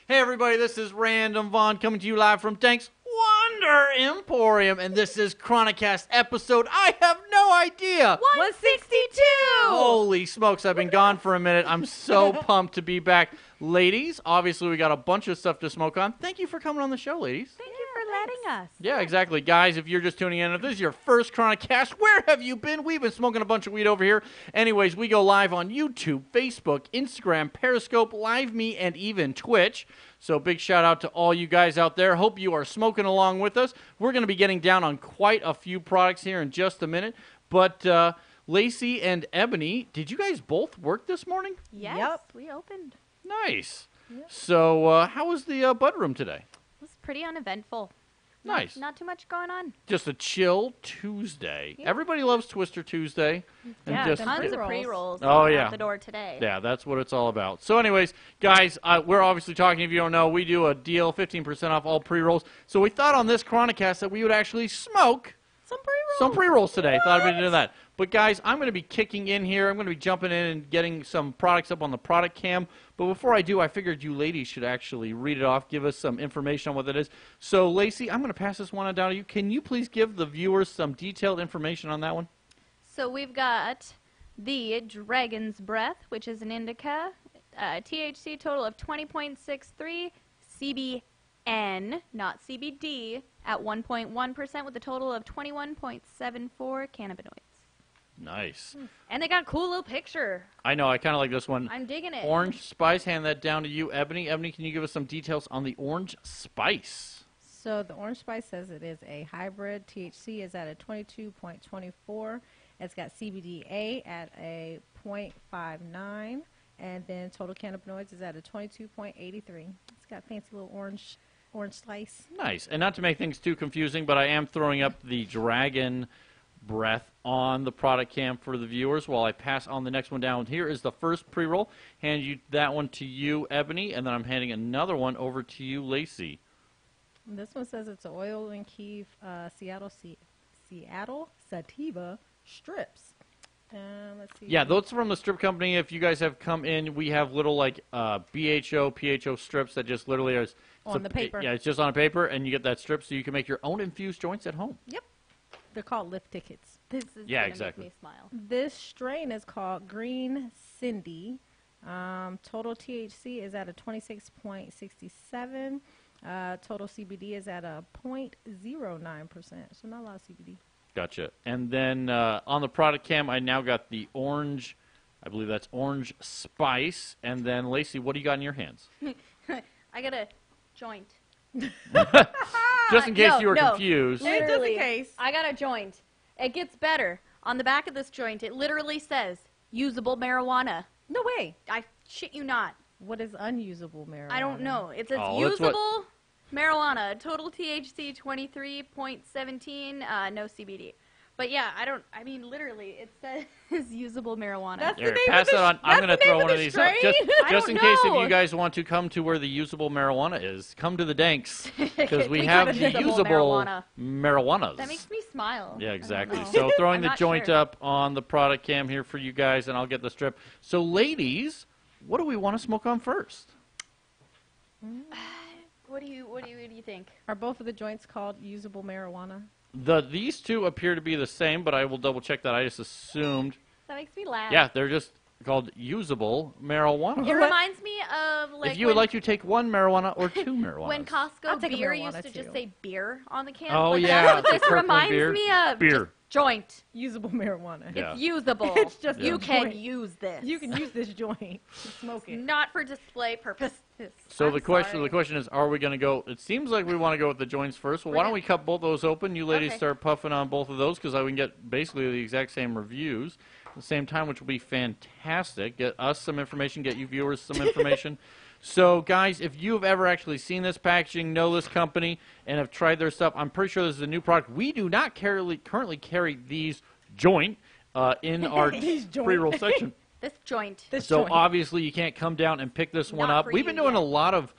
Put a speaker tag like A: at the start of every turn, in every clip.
A: Hey everybody, this is Random Vaughn coming to you live from Danks Wonder Emporium, and this is Chronicast episode, I have no idea.
B: 162!
A: Holy smokes, I've been gone for a minute. I'm so pumped to be back. Ladies, obviously we got a bunch of stuff to smoke on. Thank you for coming on the show, ladies.
B: Thank you for letting us.
A: Yeah, exactly. Guys, if you're just tuning in, if this is your first Chronicast, where have you been? We've been smoking a bunch of weed over here. Anyways, we go live on YouTube, Facebook, Instagram, Periscope, LiveMe, and even Twitch. So big shout out to all you guys out there. Hope you are smoking along with us. We're going to be getting down on quite a few products here in just a minute. But Lacey and Ebony, did you guys both work this morning?
B: Yes,
C: Yep.
B: we opened.
A: Nice. Yep. So how was the bud room today?
B: It was pretty uneventful.
A: Nice.
B: Not too much going on.
A: Just a chill Tuesday.
B: Yeah.
A: Everybody loves Twister Tuesday. And
B: Yeah,
A: just
B: tons of pre-rolls out the door today.
A: Yeah, that's what it's all about. So anyways, guys, we're obviously talking, if you don't know, we do a deal, 15% off all pre-rolls. So we thought on this Chronicast that we would actually smoke some pre-rolls today. Thought we'd do that. But guys, I'm going to be kicking in here. I'm going to be jumping in and getting some products up on the product cam. But before I do, I figured you ladies should actually read it off, give us some information on what that is. So, Lacey, I'm going to pass this one on down to you. Can you please give the viewers some detailed information on that one?
B: So we've got the Dragon's Breath, which is an indica. THC total of 20.63, CBN, not CBD, at 1.1% with a total of 21.74 cannabinoids.
A: Nice.
B: And they got a cool little picture.
A: I know. I kind of like this one.
B: I'm digging it.
A: Orange Spice. Hand that down to you, Ebony. Ebony, can you give us some details on the Orange Spice?
C: So the Orange Spice says it is a hybrid. THC is at a 22.24. It's got CBDA at a 0.59. And then total cannabinoids is at a 22.83. It's got fancy little orange slice.
A: Nice. And not to make things too confusing, but I am throwing up the Dragon Breath on the product cam for the viewers while I pass on the next one down. Here is the first pre-roll. Hand you that one to you, Ebony, and then I'm handing another one over to you, Lacey.
C: And this one says it's an oil and keef Seattle sativa strips. Let's see.
A: Yeah, those from the strip company. If you guys have come in, we have little like BHO, PHO strips that just literally are
C: on the paper.
A: Yeah, it's just on a paper, and you get that strip so you can make your own infused joints at home.
C: Yep. They're called lift tickets.
B: This is gonna make me smile.
C: This strain is called Green Cindy. Total THC is at a 26.67. Total CBD is at a 0.09%. So not a lot of CBD.
A: Gotcha. And then on the product cam, I now got the orange, I believe that's Orange Spice. And then, Lacey, what do you got in your hands?
B: I got a joint.
A: Just in case you were confused.
B: Literally,
C: Just in case.
B: I got a joint. It gets better. On the back of this joint, it literally says, usable marijuana.
C: No way.
B: I shit you not.
C: What is unusable marijuana?
B: I don't know. It says
A: Oh, that's
B: usable marijuana. Total THC 23.17, no CBD. But yeah, I mean, literally, it says usable marijuana.
C: That's
A: Here,
C: the name
A: pass
C: of the
A: that on. I'm going to throw one of these up.
C: strain?
A: Just in
B: don't
A: case if
B: know.
A: you guys want to come to where the usable marijuana is, come to the Danks. Because we
B: We
A: have
B: got
A: the
B: usable
A: usable
B: marijuana.
A: marijuanas.
B: That makes me smile.
A: Yeah, exactly.
B: I don't know.
A: So throwing
B: I'm
A: the
B: not
A: joint
B: sure.
A: up on the product cam here for you guys, and I'll get the strip. So, ladies, what do we want to smoke on first?
B: What do you think?
C: Are both of the joints called usable marijuana?
A: These two appear to be the same, but I will double check that. I just assumed.
B: That makes me laugh.
A: Yeah, they're just called usable marijuana.
B: It reminds me of like
A: if you would like to take one marijuana or two marijuana.
B: when
C: I'll
B: Costco
C: take a
B: beer
C: marijuana,
B: used to just
C: too.
B: say beer on the can.
A: Oh,
B: like,
A: yeah,
B: That's what
A: the
B: this
A: Kirkland
B: reminds
A: beer.
B: me of.
A: Beer.
B: Just joint.
C: Usable marijuana.
A: Yeah.
B: It's usable.
C: It's just
B: you
C: a
B: can
C: joint.
B: use this.
C: You can use this joint to smoke it.
B: Not for display purposes.
A: So
B: I'm
A: the question
B: sorry.
A: is, are we going to go? It seems like we want to go with the joints first. Well, why don't we cut both those open? You ladies
B: Okay.
A: start puffing on both of those because I can get basically the exact same reviews at the same time, which will be fantastic. Get us some information, get you viewers some information. So, guys, if you've ever actually seen this packaging, know this company, and have tried their stuff, I'm pretty sure this is a new product. We do not currently carry these joint in our
C: These joint.
A: pre-roll section.
B: This joint.
A: So
C: joint.
A: obviously you can't come down and pick this one
B: Not
A: up.
B: for
A: We've
B: you
A: been doing
B: yet.
A: a lot of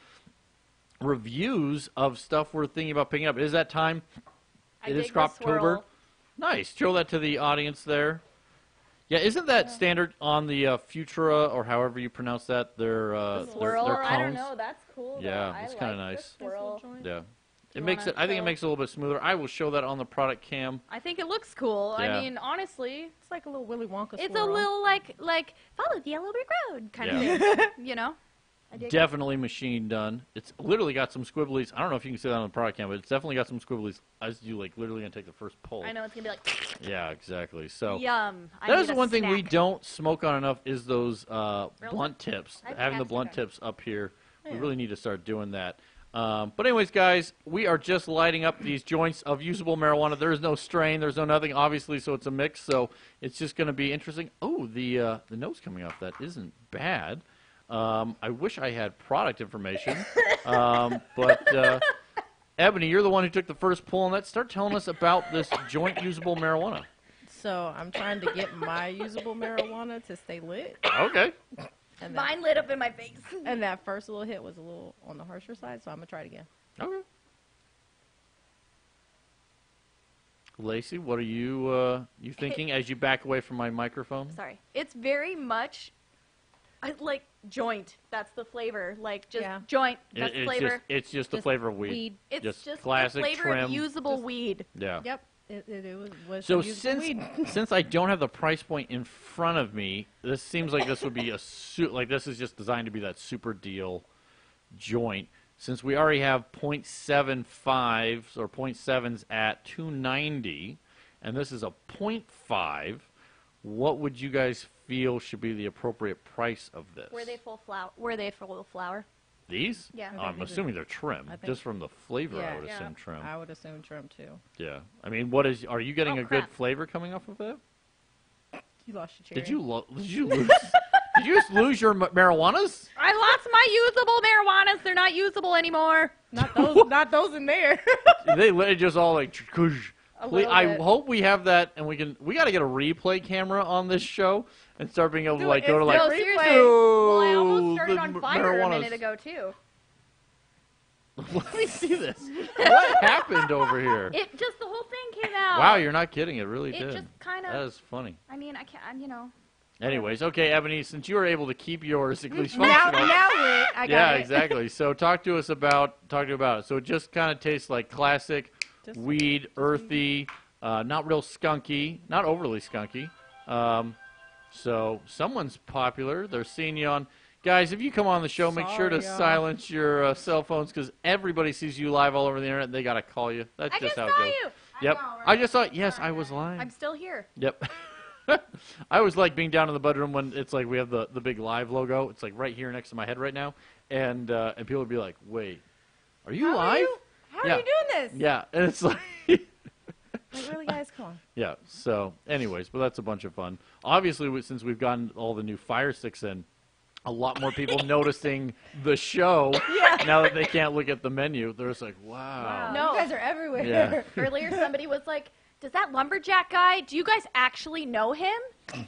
A: reviews of stuff we're thinking about picking up. It is that time.
B: I
A: It is
B: dig the
A: Croptober.
B: swirl.
A: Nice. Show that to the audience there. Yeah, isn't that standard on the Futura or however you pronounce that? Their
B: Swirl?
A: their
B: I don't
A: cones?
B: know. That's cool. Though.
A: Yeah,
B: I
A: it's kind of
B: like
A: nice.
B: the swirl.
A: Yeah, it
B: You
A: makes it.
B: wanna
A: I think it
B: show-
A: makes it a little bit smoother. I will show that on the product cam.
B: I think it looks cool.
A: Yeah.
B: I mean, honestly,
C: It's like a little Willy Wonka
B: it's
C: swirl.
B: a little like follow the yellow brick road kind
A: Yeah.
B: of thing. You know. I dig it.
A: Definitely machine done. It's literally got some squibblies. I don't know if you can see that on the product cam, but it's definitely got some squibblies as you like literally gonna take the first pull.
B: I know it's gonna be like
A: Yeah, exactly. So
B: yum. I
A: that
B: need
A: is the
B: a
A: one thing we
B: snack.
A: don't smoke on enough is those blunt tips.
B: I
A: Having the
B: have
A: blunt
B: cigar.
A: tips up here, we
C: Yeah.
A: really need to start doing that. But anyways, guys, we are just lighting up these joints of usable marijuana. There is no strain, there's no nothing, obviously, so it's a mix. So it's just going to be interesting. Oh, the nose coming off that isn't bad. I wish I had product information, but Ebony, you're the one who took the first pull on that. Start telling us about this joint usable marijuana.
C: So I'm trying to get my usable marijuana to stay lit.
A: Okay.
C: And
B: Mine lit up in my face.
C: and that first little hit was a little on the harsher side, so I'm going to try it again.
A: Okay. Lacey, what are you you thinking as you back away from my microphone?
B: Sorry. It's very much like joint. That's the flavor. Like just
C: Yeah.
B: joint. That's the
A: It's
B: flavor.
A: it's just the
C: Just
A: flavor of weed.
C: weed.
B: It's
A: just
B: just
A: classic
B: the flavor
A: trim.
B: of usable
C: Just-
B: weed.
A: Yeah.
C: Yep. It was
A: So
C: some usable weed.
A: since I don't have the price point in front of me, this seems like this would be like this is just designed to be that super deal joint. Since we already have 0.75s or 0.7s at $2.90, and this is a 0.5, what would you guys feel should be the appropriate price of this?
B: Were they full flower? Were they full flower?
A: These?
B: Yeah.
C: I
A: I'm
C: think these
A: assuming they're trim.
C: I think-
A: Just from the flavor, I
C: Yeah.
A: would
B: Yeah.
A: assume trim.
C: I would assume trim too.
A: Yeah. I mean, are you getting
B: Oh,
A: a good
B: crap.
A: flavor coming off of that?
C: You lost your cherry.
A: Did you lose? Did you just lose your marijuanas?
B: I lost my usable marijuanas. They're not usable anymore.
C: Not those. Not those in there.
A: They literally just all like.
B: little
A: I
B: bit.
A: hope we have that, and we got to get a replay camera on this show and start being able to
C: Do
A: like
C: it.
A: go to
C: It's
A: like.
B: No,
C: replay.
B: seriously.
A: "Oh,
B: Well, I almost started
A: the
B: on fire a
A: marijuanas."
B: minute ago too.
A: Let me see this. What happened over here?
B: It just the whole thing came out.
A: Wow, you're not kidding. It really
B: It
A: did.
B: just kind
A: That
B: of.
A: is funny.
B: I mean, I can't. You know.
A: Anyways, okay, Ebony, since you were able to keep yours at least
C: now
A: functional.
C: I got
A: Yeah,
C: it.
A: exactly. So talk to you about it. So it just kind of tastes like classic
C: Just-
A: weed, earthy, not real skunky, not overly skunky. So someone's popular. They're seeing you on. Guys, if you come on the show, make sure to
C: Sorry, y'all.
A: silence your cell phones because everybody sees you live all over the internet. And they got to call you. That's
B: I
A: just
B: just
A: how
B: saw
A: it goes.
B: you.
A: Yep. I just saw. Yes, I was lying.
B: I'm still here.
A: Yep. I always like being down in the bedroom when it's like we have the big live logo. It's like right here next to my head right now, and people would be like, "Wait, are you live?"
C: How
A: Yeah.
C: are you doing this?
A: Yeah, and it's like,
C: Like, really, guys, come on.
A: yeah. So, anyways, but that's a bunch of fun. Obviously, since we've gotten all the new Fire Sticks in, a lot more people noticing the show now that they can't look at the menu. They're just like, "Wow."
B: No.
C: You guys are everywhere.
A: Yeah.
B: Earlier, somebody was like, "Does that lumberjack guy? Do you guys actually know him?"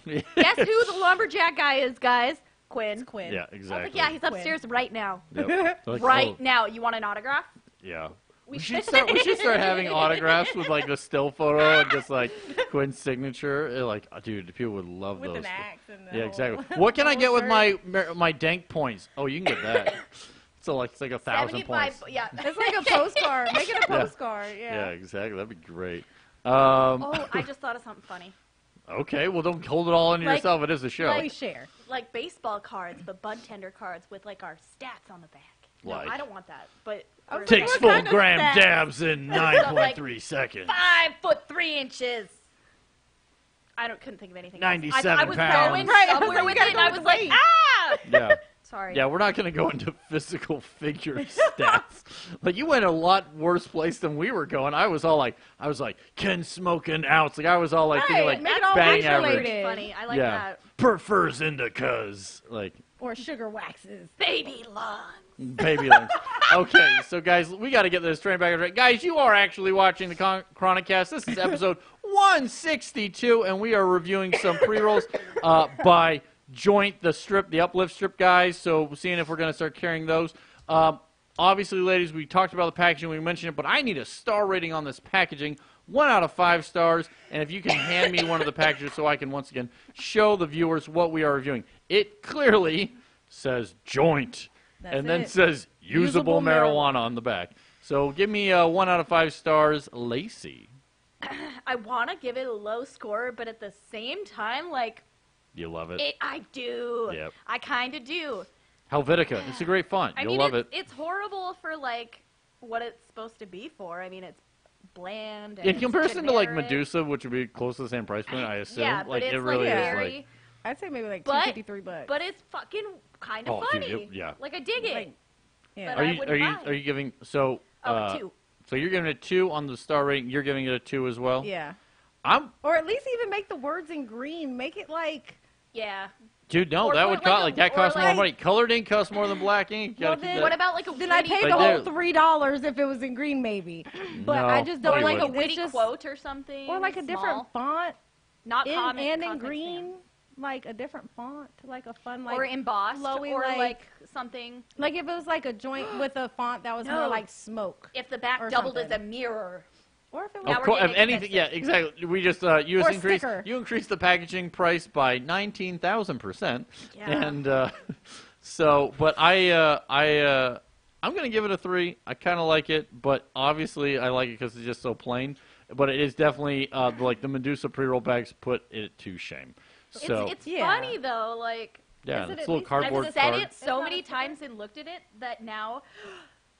B: Guess who the lumberjack guy is, guys? Quinn.
C: It's Quinn.
A: Yeah,
B: I was
A: exactly.
B: like, "Yeah, he's upstairs right now.
A: Yep. They're like,
B: Right
A: "Oh,
B: now. You want an autograph?"
A: yeah.
B: We
A: We should start having autographs with like the still photo and just like Quinn's signature. Like, oh, dude, people would love
C: With
A: those.
C: an axe and the
A: Yeah,
C: whole-
A: exactly. What can I
C: whole
A: get with
C: shirt.
A: my Dank points? Oh, you can get that. So like it's like 1,000
B: 75.
A: points.
B: Yeah.
C: It's like a postcard. Make it a
A: Yeah.
C: postcard.
A: Yeah,
C: Yeah.
A: exactly. That'd be great.
B: Oh, I just thought of something funny.
A: Okay, well don't hold it all into
B: Like-
A: yourself. It is a show.
C: We share.
B: Like baseball cards, but Budtender cards with like our stats on the back. No,
A: Like?
B: I don't want that. But
C: Okay.
A: Takes
C: What
A: full
C: kind of
A: gram
C: stats?
A: dabs in 9.3 seconds.
B: 5'3" couldn't think of anything.
A: 97
B: I was
A: pounds.
B: going
C: Right, I was
B: somewhere
C: like,
B: with
C: we gotta
B: it.
C: go
B: I
C: with
B: was
C: the
B: like,
C: weight.
B: ah!
A: Yeah.
B: Sorry.
A: Yeah, we're not going to go into physical figure stats. Like you went a lot worse place than we were going. I was like, can smoke an ounce. Like I was all like, thinking
C: Right,
A: like
C: make it all
A: bang
C: race
A: average.
C: related.
B: Funny. I like
A: Yeah.
B: that.
A: Prefers indicas. Like
C: Or sugar waxes.
B: Baby lungs.
A: baby lungs. Okay, so guys, we got to get this train back on track. Guys, you are actually watching the Chronicast. This is episode 162, and we are reviewing some pre-rolls by Joint, the uplift strip guys. So seeing if we're going to start carrying those. Obviously, ladies, we talked about the packaging. We mentioned it, but I need a star rating on this packaging. 1 out of 5 stars. And if you can hand me one of the packages so I can once again show the viewers what we are reviewing. It clearly says joint and then says usable marijuana on the back. So give me 1 out of 5 stars, Lacey.
B: I want to give it a low score, but at the same time, like...
A: You love it?
B: I do.
A: Yep.
B: I kind of do.
A: Helvetica. It's a great font. You'll love it.
B: It's horrible for, like, what it's supposed to be for. I mean, it's bland and
A: In comparison to, like,
B: generic.
A: Medusa, which would be close to the same price point, I assume.
B: Yeah, but
A: like,
B: it's
A: it really
B: like
A: is,
B: very...
A: like...
C: I'd say maybe like
B: But-
C: $253.
B: But it's fucking kind of
A: Oh, dude,
B: funny.
A: yeah.
B: Like, I dig it.
C: Like, yeah.
B: But I wouldn't buy it.
A: Are you giving... So,
B: Oh, 2.
A: So you're giving it 2 on the star rating. You're giving it a 2 as well?
C: Yeah.
A: I'm...
C: Or at least even make the words in green. Make it like...
B: Yeah.
A: Dude, no,
B: Or
A: that
B: like
A: would cost... Like, that
B: or
A: costs more
B: like-
A: money. Colored ink costs more than black ink. You
C: Well,
A: gotta keep
C: then-
A: that-
B: What about, like, a
C: Then I
B: witty
C: pay the
A: Like,
C: whole $3 if it was in green, maybe. But
A: No,
C: I just don't
A: you
B: Or, like, a
A: wouldn't.
B: witty
C: it's just,
B: quote or something.
C: or like a different
B: small.
C: font
B: Not
C: in,
B: comic,
C: and in
B: context
C: green,
B: fan.
C: like a different font, like a fun like
B: Or embossed.
C: flowy,
B: Or,
C: like-
B: like, something.
C: like if it was like a joint with a font that was more
B: No.
C: like smoke,
B: If the back
C: Or
B: doubled as a
C: something.
B: mirror.
C: or if it was
B: Now
A: Of
B: we're
A: course,
B: getting
A: anything, yeah,
B: expensive.
A: exactly. We just you
C: Or
A: increased
C: sticker.
A: the packaging price by 19,000%,
B: Yeah.
A: and so. But I'm gonna give it a 3. I kind of like it, but obviously I like it because it's just so plain. But it is definitely like the Medusa pre-roll bags put it to shame. So
B: It's
C: Yeah.
B: funny, though. Like,
A: yeah,
C: is it
A: it's
C: at
A: a little
C: least-
A: cardboard
B: I've said
A: card.
B: it so
C: not
B: many
C: a sticker?
B: times and looked at it that now,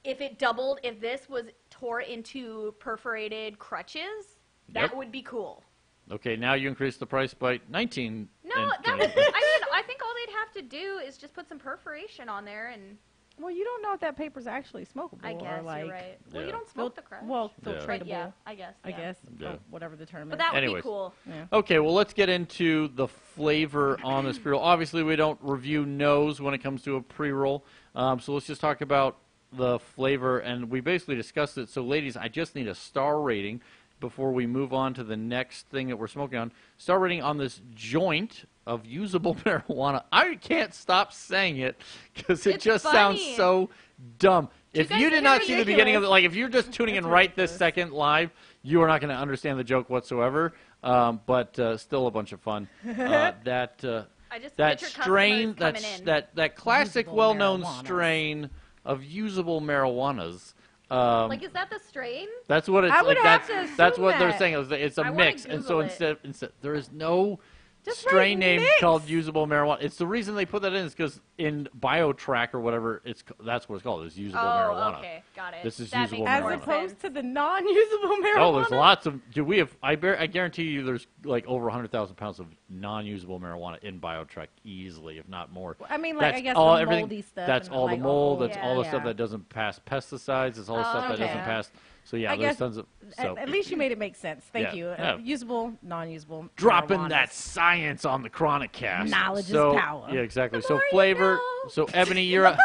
B: if it doubled, if this was tore into perforated crutches, that
A: Yep.
B: would be cool.
A: Okay, now you increase the price by 19.
B: No,
A: and
B: that
A: change.
B: would, I mean, I think all they'd have to do is just put some perforation on there, and
C: well, you don't know if that paper's actually smokable.
B: I guess
C: or like,
B: you're right. Well,
A: Yeah.
B: you don't smoke the crutch.
C: Well,
A: Yeah.
C: filtratable.
B: But yeah, I guess.
C: I
B: yeah.
C: guess,
A: Yeah.
C: whatever the term
B: But
C: is.
B: that would
A: Anyways.
B: be cool.
C: yeah.
A: Okay, well, let's get into the flavor on this pre-roll. Obviously, we don't review nose when it comes to a pre-roll, so let's just talk about the flavor, and we basically discussed it. So, ladies, I just need a star rating before we move on to the next thing that we're smoking on. Star rating on this joint of usable marijuana. I can't stop saying it because it
B: It's
A: just
B: funny.
A: sounds so dumb.
B: you
A: If
B: guys
A: you
B: think
A: did not
B: it's
A: see the beginning of it,
C: ridiculous?
A: like if you're just tuning in
C: It's
A: right this
C: ridiculous.
A: second live, you are not going to understand the joke whatsoever. But still a bunch of fun. That
B: I just
A: that
B: picture
A: strain,
B: customers coming in.
A: that classic,
C: Usable
A: well-known
C: marijuanas.
A: strain of usable marijuanas.
B: Like, is that the strain?
A: That's what it's
C: I would
A: like.
C: have
A: That's
C: to
A: that's
C: assume
A: what they're
C: that.
A: saying. It's a
B: I wanna
A: mix, and so
B: Google it.
A: instead there is no
C: Just
A: strain
C: write
A: name
C: mix.
A: called usable marijuana. It's the reason they put that in is because in BioTrack or whatever, that's what it's called. Is usable marijuana.
B: Okay, got it.
A: This is
B: That
A: usable
B: makes
C: As
B: more
A: marijuana.
C: opposed
B: sense.
C: to the non-usable marijuana.
A: Oh, there's lots of. Do we have? I guarantee you, there's like over 100,000 pounds of non-usable marijuana in BioTrack easily, if not more.
C: I mean, like,
A: That's
C: I guess
A: all
C: the
A: everything.
C: moldy stuff.
A: That's
C: and,
A: all
C: like,
A: the mold.
C: all-
A: That's all the
B: Yeah.
A: stuff that doesn't pass pesticides. It's all the stuff that
C: okay.
A: doesn't pass. So yeah,
C: I
A: there's
C: guess
A: tons of. So
C: At least you made it make sense. Thank
A: Yeah,
C: you.
A: yeah.
C: Usable, non-usable.
A: dropping
C: marijuanas.
A: that science on the Chronicast.
C: Knowledge is
A: so,
C: power.
A: Yeah, exactly.
B: The
A: So
B: more you
A: flavor.
B: know.
A: So Ebony, you're up.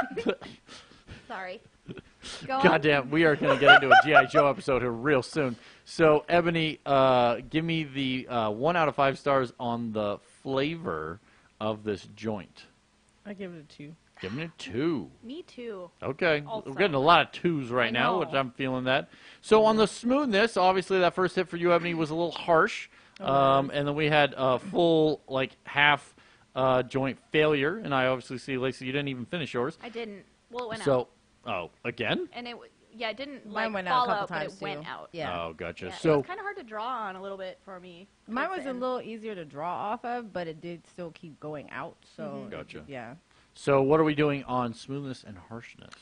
B: Sorry. Go on.
A: Goddamn, we are going to get into a GI Joe episode here real soon. So Ebony, give me the 1 out of 5 stars on the flavor of this joint.
C: I give it a 2.
A: Giving it 2.
B: Me too.
A: Okay,
B: Also.
A: we're getting a lot of 2s right
B: I
A: now,
B: know.
A: which I'm feeling that. So on the smoothness, obviously that first hit for you, Ebony, was a little harsh, and then we had a full like half joint failure, and I obviously see, Lacey, you didn't even finish yours.
B: I didn't. Well, it went
A: So,
B: out.
A: oh, again?
B: And it, yeah, it didn't
C: Mine
B: like
C: went out
B: fall
C: a couple
B: out, but
C: times
B: it went
C: too.
B: out.
C: Yeah.
A: Oh, gotcha.
B: Yeah, it
A: So
B: was kind of hard to draw on a little bit for me.
C: Mine
B: towards
C: was
B: the
C: a
B: end.
C: little easier to draw off of, but it did still keep going out. So
A: Gotcha.
C: Yeah.
A: So what are we doing on smoothness and harshness?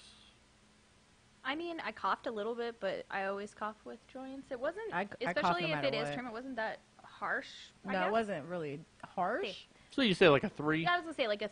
B: I mean, I coughed a little bit, but I always cough with joints. It wasn't,
C: I cough no
B: especially if
C: matter
B: it is
C: what.
B: trim, it wasn't that harsh. I
C: No,
B: guess.
C: it wasn't really harsh.
A: So you say like a 3?
B: Yeah, I was gonna say like a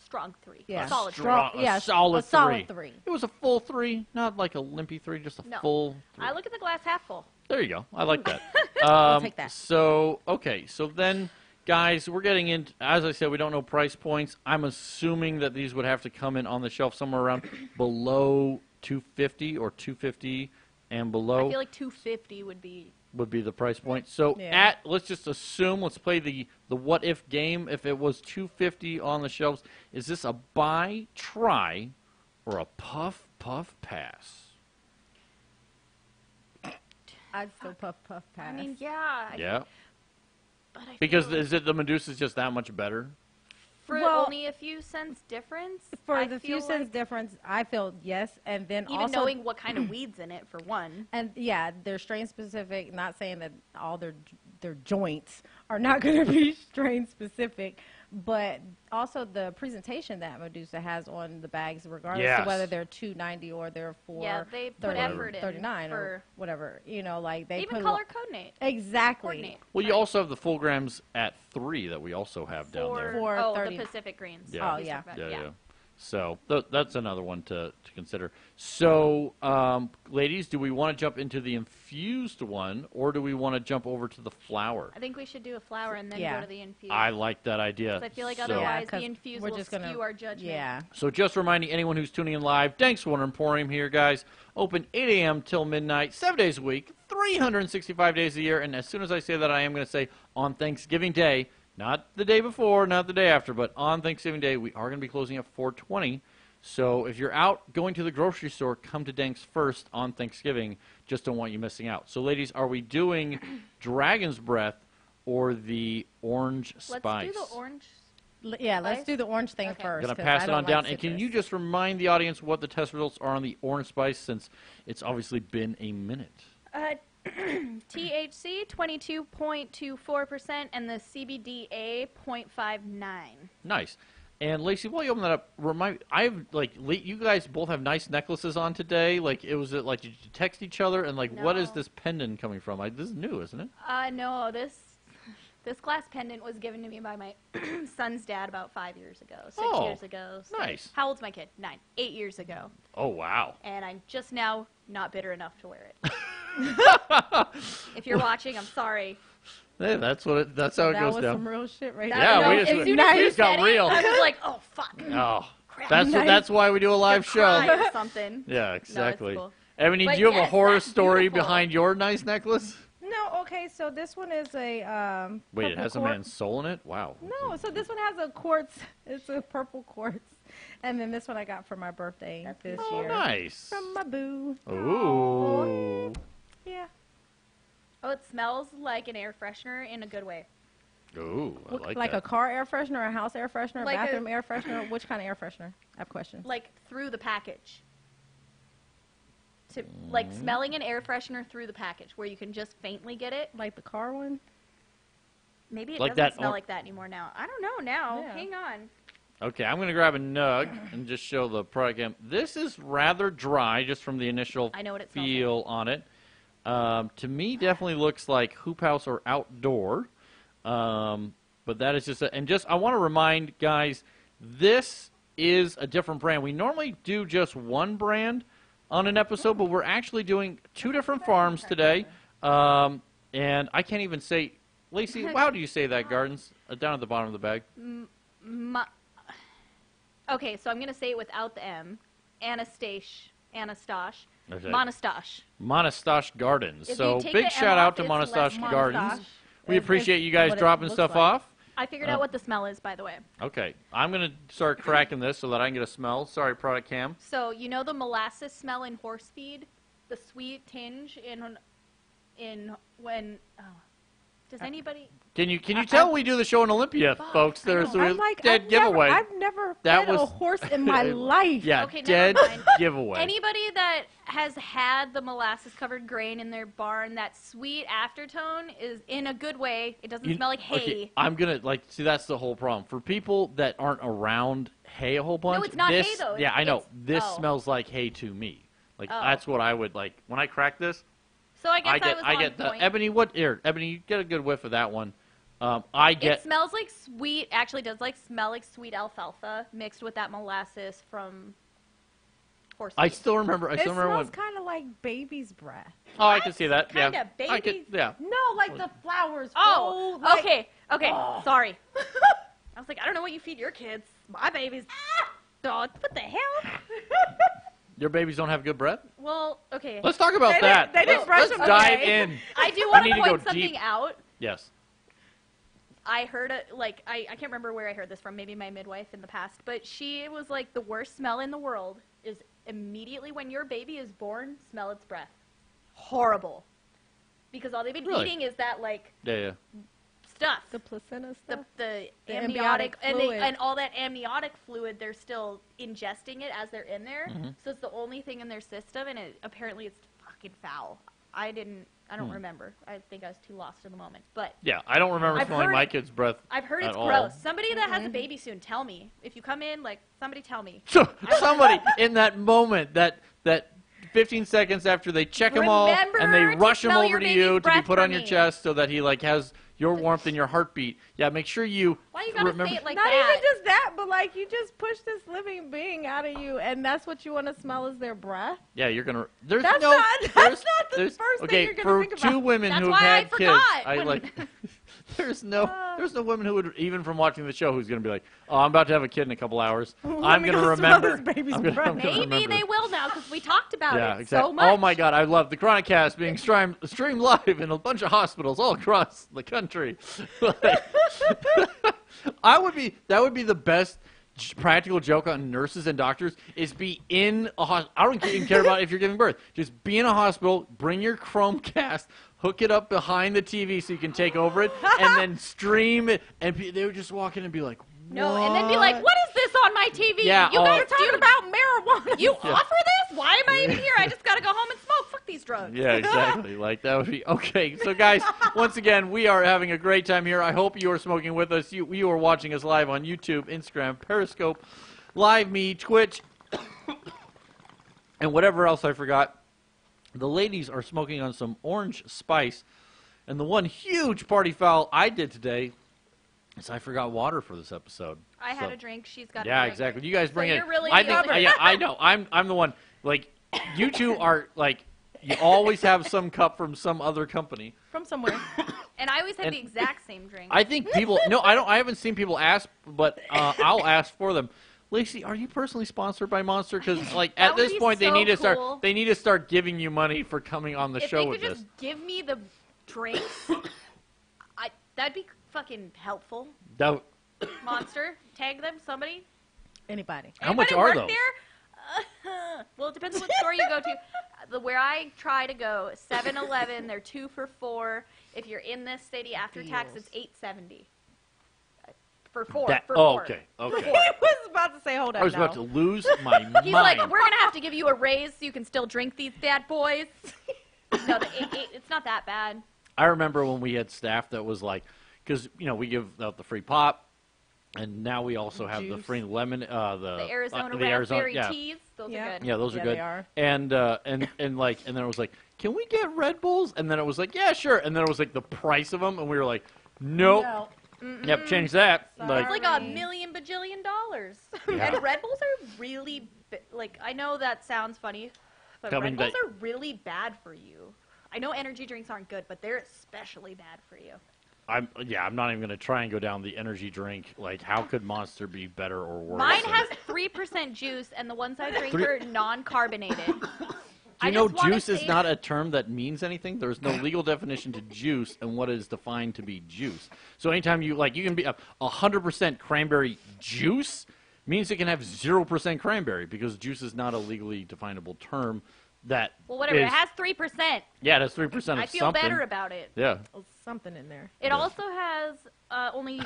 B: strong 3.
C: Yeah.
B: A solid
A: Strong-
B: 3.
A: a
C: yeah,
A: solid
C: a solid
A: 3.
C: 3.
A: It was a full 3, not like a limpy 3, just a
B: No.
A: full 3.
B: I look at the glass half full.
A: There you go. I like that.
C: I'll take that.
A: So, okay. So then, guys, we're getting into, as I said, we don't know price points. I'm assuming that these would have to come in on the shelf somewhere around below 250 or 250 and below
B: I feel like 250 would be.
A: would be the price point. So
C: Yeah.
A: let's just assume, let's play the what if game. If it was 250 on the shelves, is this a buy, try, or a puff pass?
C: I'd still puff pass.
B: I mean, yeah.
A: Yeah.
B: But I
A: Because
B: feel
A: is it the Medusa's just that much better?
B: for
C: Well,
B: only a few cents difference.
C: For
B: I
C: the
B: feel
C: few cents
B: like
C: difference, I feel yes, and then
B: even
C: also
B: knowing what kind of weeds in it for one.
C: and yeah, they're strain specific. Not saying that all their joints are not going to be strain specific, but also the presentation that Medusa has on the bags, regardless
A: Yes.
C: of whether they're $2.90 or they're
B: Yeah, they put
C: 30,
B: effort in
C: 39 or
B: for
C: whatever. You know, like they
B: even
C: put
B: color coordinate.
C: exactly.
B: Coordinate.
A: Well, you
B: Right.
A: also have the full grams at 3 that we also have down there.
C: For
B: oh,
C: 30.
B: the Pacific Greens.
A: Yeah.
C: Oh,
B: He's
C: yeah.
B: talking about-
A: Yeah. So that's another one to consider. So, ladies, do we want to jump into the infused one, or do we want to jump over to the flower?
B: I think we should do a flower and then
C: Yeah.
B: go to the infused.
A: I like that idea.
B: 'Cause I feel like
A: So-
B: otherwise
C: Yeah, 'cause
B: the infused
C: we're
B: will
C: just gonna-
B: skew our judgment.
C: Yeah.
A: So just reminding anyone who's tuning in live, Danks Emporium here, guys. Open 8 a.m. till midnight, 7 days a week, 365 days a year. And as soon as I say that, I am going to say on Thanksgiving Day, not the day before, not the day after, but on Thanksgiving Day, we are going to be closing at 4:20. So if you're out going to the grocery store, come to Danks first on Thanksgiving. Just don't want you missing out. So, ladies, are we doing Dragon's Breath or the Orange Spice?
B: Let's do the orange.
C: Yeah, let's
B: Spice?
C: do the orange thing
B: Okay.
C: first.
A: I'm going to
C: 'cause
A: pass
C: I
A: it
C: don't
A: on
C: like
A: down. And can
C: citrus.
A: you just remind the audience what the test results are on the Orange Spice, since it's obviously been a minute?
B: THC 22.24% and the CBDA 0.59.
A: Nice. And Lacey, while you open that up, you guys both have nice necklaces on today. Like, did you text each other? And what is
B: No.
A: this pendant coming from? This is new, isn't it?
B: No, this glass pendant was given to me by my son's dad about 5 years ago, 6
A: Oh,
B: years ago.
A: nice.
B: How old's my kid? 9. 8 years ago.
A: Oh, wow.
B: And I'm just now not bitter enough to wear it. If you're watching, I'm sorry.
A: Hey, that's how it
C: That
A: goes
C: was
A: down.
C: some real shit right
A: Yeah,
C: there.
A: we
B: as
A: just-
B: soon
A: we
B: as you
A: just got
B: said
A: real.
B: it, I was like, oh, fuck.
A: Oh,
B: Crap.
C: Nice.
A: that's why we do a live show.
B: Cry or something.
A: Yeah, exactly.
B: cool.
A: Ebony,
B: But
A: do you have a
B: yes,
A: horror
B: that's
A: story
B: beautiful.
A: behind your nice necklace?
C: No, okay, so this one is a
A: Wait, it
C: purple
A: has a
C: quartz.
A: man's soul in it? Wow.
C: No, so this one has a quartz. It's a purple quartz, and then this one I got for my birthday this
A: Oh,
C: year
A: nice.
C: from my boo.
A: Ooh.
C: Yeah.
B: Oh, it smells like an air freshener in a good way.
A: Ooh, I like
C: Like
A: that.
C: a car air freshener, a house air freshener,
B: Like
C: a
B: a-
C: bathroom air freshener. Which kind of air freshener? I have questions.
B: Like through the package. Like smelling an air freshener through the package where you can just faintly get it.
C: Like the car one.
B: Maybe it
A: Like
B: doesn't
A: that
B: smell
A: or-
B: like that anymore now. I don't know now.
C: Yeah.
B: Hang on.
A: Okay, I'm going to grab a nug and just show the product. This is rather dry, just from the initial
B: I know what it smells
A: feel on it. To me, definitely looks like hoop house or outdoor. But that is just I want to remind guys, this is a different brand. We normally do just one brand on an episode, but we're actually doing 2 different farms today. And I can't even say, Lacey, how do you say that, Gardens? Down at the bottom of the bag.
B: Okay, so I'm going to say it without the M. Anastash.
A: Okay.
B: Manastash.
A: Manastash Gardens.
B: If
A: So
B: you take
A: big
B: the M
A: shout
B: off,
A: out to
B: it's less
A: Manastash
B: Manastash.
A: Gardens. We
C: Is
A: appreciate you guys
C: what it
A: dropping
C: looks
A: stuff
C: like.
A: off.
B: I figured out what the smell is, by the way.
A: Okay, I'm going to start cracking this so that I can get a smell. Sorry, product cam.
B: So, you know the molasses smell in horse feed? The sweet tinge in when... Oh. Does anybody...
A: Can you tell we do the show in Olympia, folks?
B: I know.
A: There's a
C: I'm like,
A: dead giveaway.
C: I've never
A: That
C: fed a
A: was-
C: horse in my life.
A: Yeah,
B: Okay,
A: dead
B: never mind.
A: giveaway.
B: Anybody that has had the molasses-covered grain in their barn, that sweet aftertone is in a good way. It doesn't smell like hay.
A: Okay, I'm going to, see, that's the whole problem. For people that aren't around hay a whole bunch.
B: it's not hay,
A: this,
B: though.
A: Yeah, I know.
B: It's-
A: This
B: oh.
A: smells like hay to me.
B: Oh.
A: That's what I would like. When I crack this,
B: So I guess
A: I
B: was
A: get
B: on
A: the
B: point.
A: Ebony, Ebony, you get a good whiff of that one.
B: It smells like sweet, actually does smell like sweet alfalfa mixed with that molasses from horse
A: I
B: feed.
A: still remember. I
C: It
A: still remember
C: smells
A: when.
C: kind of like baby's breath.
A: Oh, I can see that. Yeah.
B: Kinda
A: I could,
B: baby's-
A: yeah.
C: No, like the flowers.
B: Oh,
C: like,
B: okay, sorry. I was like, I don't know what you feed your kids. My babies. Dog, what the hell?
A: Your babies don't have good breath?
B: Well, okay.
A: Let's talk about
C: They
A: that.
C: didn't- they didn't brush
A: Let's
C: them
A: dive
C: away.
A: in.
B: I do want
A: need
B: to
A: to go
B: point something
A: deep.
B: out.
A: Yes.
B: I heard it, like, I can't remember where I heard this from, maybe my midwife in the past, but she was like, the worst smell in the world is immediately when your baby is born, smell its breath. Horrible. because all they've been
A: Really?
B: eating is that like
A: Yeah.
B: stuff.
C: The placenta stuff.
B: The
C: The
B: amniotic
C: fluid.
B: and all that amniotic fluid, they're still ingesting it as they're in there.
A: Mm-hmm.
B: So it's the only thing in their system, and apparently it's fucking foul. I don't remember. I think I was too lost in the moment. But
A: Yeah, I don't remember
B: I've
A: smelling
B: heard
A: my
B: it-
A: kid's breath.
B: I've heard
A: at
B: it's
A: all.
B: gross. Somebody that has a baby soon, tell me. If you come in, like, somebody tell me.
A: So somebody in that moment, that 15 seconds after they check him all
B: Remember
A: and they
B: to
A: rush him
B: smell
A: over
B: your
A: to
B: baby's
A: you to be
B: breath
A: put
B: for
A: on your
B: me.
A: chest so that he like has your warmth in your heartbeat. Yeah, make sure you
B: Why you gotta
A: remember.
B: say it like
C: Not
B: that?
C: even just that, but like you just push this living being out of you, and that's what you want to smell is their breath.
A: Yeah, you're gonna. There's
C: That's
A: no.
C: not- that's
A: there's-
C: not the
A: there's-
C: first thing
A: okay,
C: you're gonna
A: for
C: think
A: two
C: about.
A: women
B: That's
A: who've
B: why I
A: had kids,
B: forgot
A: I
B: when-
A: like. There's no woman who would even from watching the show who's gonna be like, oh, I'm about to have a kid in a couple hours. I'm
C: me
A: gonna
C: go smell
A: remember.
C: this baby's
A: I'm gonna
C: breath.
B: Maybe
A: remember.
B: they will now because we talked about
A: Yeah,
B: it
A: exactly.
B: so much.
A: Oh my God, I love the Chronicast being streamed live in a bunch of hospitals all across the country. That would be the best practical joke on nurses and doctors is be in a hospital. I don't even care about if you're giving birth. Just be in a hospital, bring your Chromecast, hook it up behind the TV so you can take over it, and then stream it. And they would just walk in and be like,
B: No, and then be like, what is this on my TV?
A: Yeah,
B: you guys
A: oh.
B: talking about marijuana. You offer this? Why am I even here? I just got to go home and smoke. Fuck these drugs.
A: Yeah, exactly. Like that would be okay. So, guys, once again, we are having a great time here. I hope you are smoking with us. You are watching us live on YouTube, Instagram, Periscope, Live Me, Twitch, and whatever else I forgot. The ladies are smoking on some orange spice, and the one huge party foul I did today is I forgot water for this episode.
B: I had
A: So-
B: a drink. She's got a
A: Yeah,
B: drink.
A: exactly. You guys bring
B: So
A: it.
B: you're really
A: I think.
B: covered.
A: Yeah, I know. I'm the one. Like, you two are like. You always have some cup from some other company.
C: From somewhere.
B: And I always have
A: And-
B: the exact same drink.
A: I think people. No, I don't. I haven't seen people ask, but I'll ask for them. Lacey, are you personally sponsored by Monster? Because like
B: That
A: at
B: would
A: this
B: be
A: point, they
B: so
A: need to
B: cool.
A: start. They need to start giving you money for coming on the
B: if
A: show
B: they
A: with
B: could
A: this.
B: just give me the drinks, that'd be fucking helpful.
A: That,
B: Monster, tag them, somebody.
C: Anybody.
A: how much
B: Anybody
A: are
B: work
A: those?
B: there? Well, it depends on what store you go to. Where I try to go, 7-Eleven, they're 2 for $4. If you're in this city after tax,
C: Deals.
B: it's $8.70. For four.
A: That-
B: for
A: oh,
B: four.
A: okay,
B: For
A: okay.
B: four.
C: I was about to say, hold on.
A: I was
C: now.
A: about to lose my
B: He's
A: mind.
B: like, we're gonna have to give you a raise so you can still drink these bad boys. No, it's not that bad.
A: I remember when we had staff that was like, because we give out the free pop, and now we also have the
C: Juice.
A: free lemon,
B: The Arizona
A: the Arizona,
B: raspberry
A: yeah.
B: teas, those
C: Yeah.
B: are good.
A: Yeah, those are
C: Yeah,
A: good.
C: they are.
A: And then it was like, can we get Red Bulls? And then it was like, yeah, sure. And then it was like the price of them, and we were like, nope.
C: No.
A: Yep, change that.
C: Sorry.
A: Like,
B: It's like
C: Sorry.
B: $1 bajillion.
A: Yeah.
B: And Red Bulls are really, like, I know that sounds funny, but
A: Tell me
B: Red Bulls
A: that-
B: are really bad for you. I know energy drinks aren't good, but they're especially bad for you.
A: I'm not even gonna try and go down the energy drink. Like, how could Monster be better or worse?
B: Mine
A: than-
B: has 3% juice, and the ones I drink
A: Three-
B: are non-carbonated.
A: Do you
B: I
A: know
B: just wanna
A: juice is
B: say-
A: not a term that means anything? There's no legal definition to juice and what is defined to be juice. So anytime you can be 100% cranberry juice means it can have 0% cranberry because juice is not a legally definable term. That
B: Well, whatever. It
A: is-
B: has 3%.
A: yeah, that's 3% of
B: I feel
A: something.
B: better about it.
A: Yeah,
C: Oh, something in there.
B: It also has only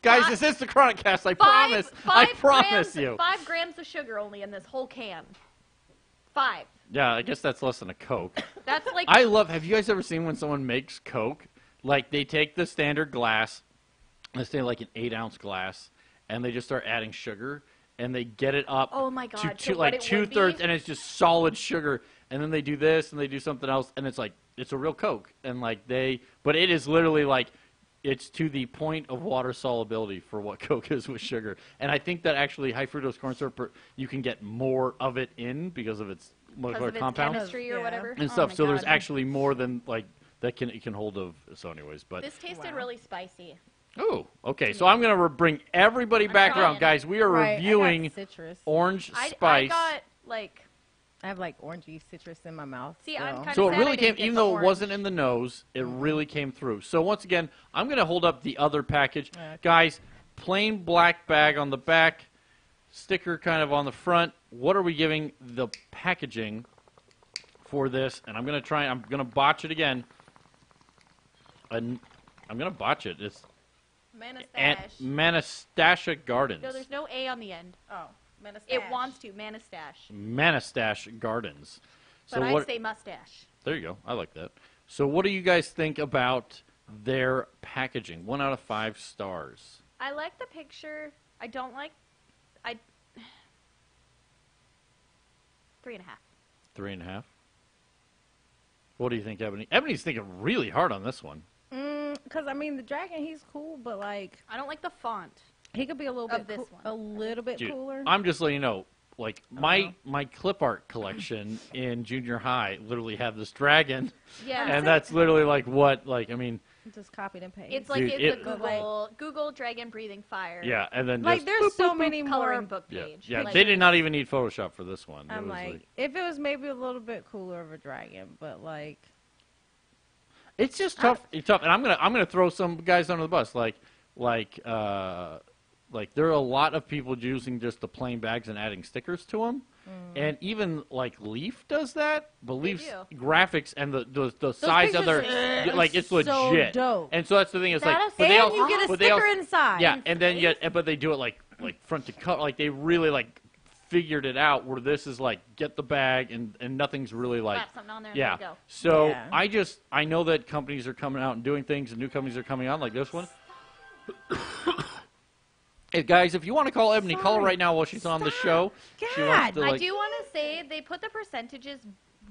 A: guys,
B: Five-
A: this is the Chronicast. I
B: five,
A: promise. I
B: 5
A: promise
B: grams,
A: you.
B: 5 grams of sugar only in this whole can. 5.
A: Yeah, I guess that's less than a Coke.
B: That's like
A: I love. Have you guys ever seen when someone makes Coke? Like they take the standard glass, let's say like an 8-ounce glass, and they just start adding sugar, and they get it up.
B: Oh my God,
A: To
B: so what
A: like
B: it would
A: 2/3,
B: be-
A: and it's just solid sugar. And then they do this, and they do something else, and it's like it's a real Coke. And like but it is literally like it's to the point of water solubility for what Coke is with sugar. And I think that actually high fructose corn syrup, you can get more of it in because of its
B: because
A: molecular
B: of its
A: compounds
B: chemistry or
C: Yeah.
B: whatever.
A: and
B: Oh
A: stuff.
B: my
A: So there's
B: God.
A: actually more than like that it can hold of. So anyways, but
B: This tasted
C: Wow.
B: really spicy.
A: oh, okay. So I'm gonna bring everybody back
B: trying.
A: around, guys. We are
C: Right, I got
A: reviewing
C: citrus.
A: orange
B: I
A: spice.
B: got like
C: I have like orangey citrus in my mouth.
B: See, I'm kinda
A: So it
B: sad
A: really
B: I
A: came,
B: didn't get
A: even
B: the
A: though it
B: orange.
A: wasn't in the nose, it really came through. So once again, I'm going to hold up the other package.
C: Okay.
A: Guys, plain black bag on the back, sticker kind of on the front. What are we giving the packaging for this? And I'm going to botch it again. I'm gonna botch it. It's
B: Manastash.
A: Manastash Gardens.
B: No, there's no A on the end.
C: Oh, Manastash.
B: It wants to. Manastash.
A: Manastash Gardens.
B: But I say mustache.
A: There you go. I like that. So what do you guys think about their packaging? 1 out of 5 stars.
B: I like the picture. I don't like... 3.5.
A: 3.5. What do you think, Ebony? Ebony's thinking really hard on this one.
C: Because I mean, the dragon, he's cool, but like
B: I don't like the font.
C: he could be a little
B: Of
C: bit
B: this one.
C: a little bit
A: Dude,
C: cooler.
A: I'm just letting you know, like, my clip art collection in junior high literally had this dragon.
B: Yeah.
A: And that's literally like what, like, I mean,
C: Just copied and pasted.
B: It's like
A: Dude,
B: it's
A: it-
B: a Google dragon breathing fire.
A: yeah, and then
C: like
A: just,
C: there's so many
B: Coloring
C: more.
B: book
A: yeah,
B: page.
A: yeah,
B: Like,
A: they did not even need Photoshop for this one. It
C: I'm
A: was
C: like, if it was maybe a little bit cooler of a dragon, but like,
A: it's just tough. It's tough, and I'm gonna throw some guys under the bus. Like there are a lot of people using just the plain bags and adding stickers to them, and even like Leaf does that. But Leaf's
B: do.
A: graphics and the size of their
C: pictures are
A: like it's
C: so
A: legit.
C: dope.
A: And so that's the thing. It's like,
B: That is-
A: but they
C: and
A: also,
C: you get a
A: but they
C: sticker
A: also-
C: inside.
A: Yeah, and then but they do it like front to cover. Like they really like figured it out. Where this is like get the bag and nothing's really like.
B: Slap something on there and
A: Yeah.
B: let it go.
A: So
C: Yeah.
A: I know that companies are coming out and doing things, and new companies are coming on like this one. Hey, guys, if you want to call Ebony, call her right now while she's on the show. She wants to,
C: God.
B: I
A: like,
B: do want to say they put the percentages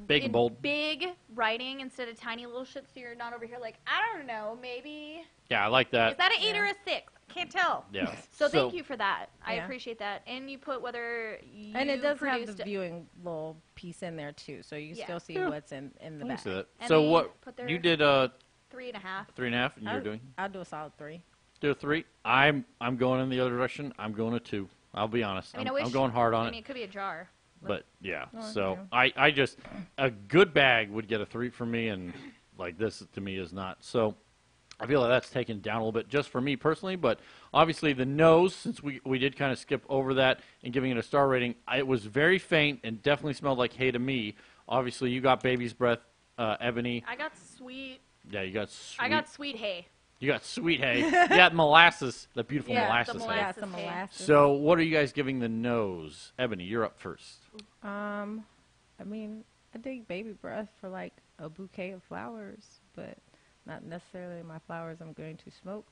A: Big
B: in
A: and bold.
B: big writing instead of tiny little shit, so you're not over here like, I don't know, maybe.
A: Yeah, I like that.
B: Is that an 8 or a 6? Can't tell.
A: Yeah.
B: So thank you for that. I
C: Yeah.
B: appreciate that. And you put whether you
C: And it does have
B: produced
C: the viewing little piece in there too, so you can
B: Yeah.
C: still see
A: Yeah.
C: what's in the
A: I can
C: back.
A: see that.
B: And
A: So
B: they
A: what
B: put their-
A: you did
B: 3.5.
A: 3.5, and you're doing
C: I'll do a solid 3.
A: do a 3. I'm going in the other direction. I'm going a 2. I'll be honest.
B: I mean,
A: I'm going hard on
B: I mean,
A: it.
B: it could be a jar.
A: But yeah,
C: Oh,
A: so
C: okay.
A: I just a good bag would get a 3 for me, and like this to me is not. So I feel like that's taken down a little bit just for me personally. But obviously the nose, since we did kind of skip over that and giving it a star rating, it was very faint and definitely smelled like hay to me. Obviously you got baby's breath, Ebony.
B: I got sweet.
A: Yeah, you got sweet.
B: I got sweet hay.
A: You got sweet hay. You got molasses, the beautiful
B: Yeah,
A: molasses
B: the
A: hay.
C: Yeah,
B: molasses.
C: some
B: hay.
C: molasses.
A: So what are you guys giving the nose? Ebony, you're up first.
C: I mean, I dig baby breath for like a bouquet of flowers, but not necessarily my flowers I'm going to smoke.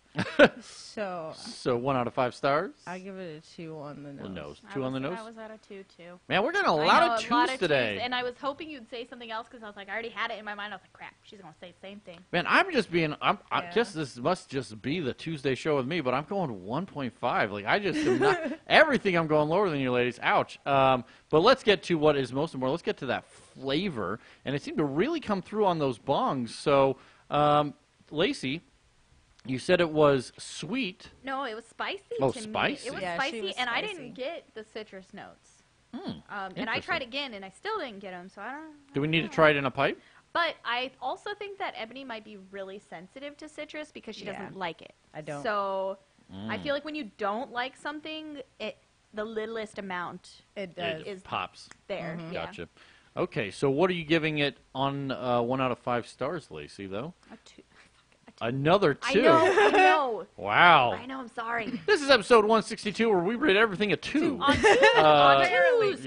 C: So
A: So 1 out of 5 stars?
C: I give it a 2 on the nose.
A: The nose. 2 on the nose?
B: I was at a 2 too.
A: Man, we're getting a
B: I
A: lot
B: know,
A: of
B: a lot
A: twos
B: of
A: today.
B: twos, and I was hoping you'd say something else because I was like, I already had it in my mind. I was like, crap, she's gonna say the same thing.
A: Man, I'm just being. I
C: Yeah.
A: just this must just be the Tuesday show with me, but I'm going 1.5. Like I just am not everything. I'm going lower than you ladies. Ouch. But let's get to what is most important. Let's get to that flavor, and it seemed to really come through on those bongs. So, Lacey, you said it was sweet.
B: No, it was spicy.
A: Oh,
B: to
A: spicy.
B: Me. It was
C: Yeah, she
B: spicy,
C: was
B: and I
C: spicy.
B: didn't get the citrus notes. And I
A: interesting.
B: tried again, and I still didn't get them. So I don't.
A: Do we need to try it in a pipe?
B: But I also think that Ebony might be really sensitive to citrus because she
C: Yeah.
B: doesn't like it.
C: I don't.
B: So I feel like when you don't like something, the littlest amount
C: It does.
A: It
B: is
A: pops.
B: there. Yeah.
A: Gotcha. Okay, so what are you giving it on 1 out of 5 stars, Lacey? Though
B: A 2.
A: another 2.
B: I know.
A: Wow.
B: I know. I'm sorry.
A: This is episode 162 where we rate everything a 2.
B: On Tuesday.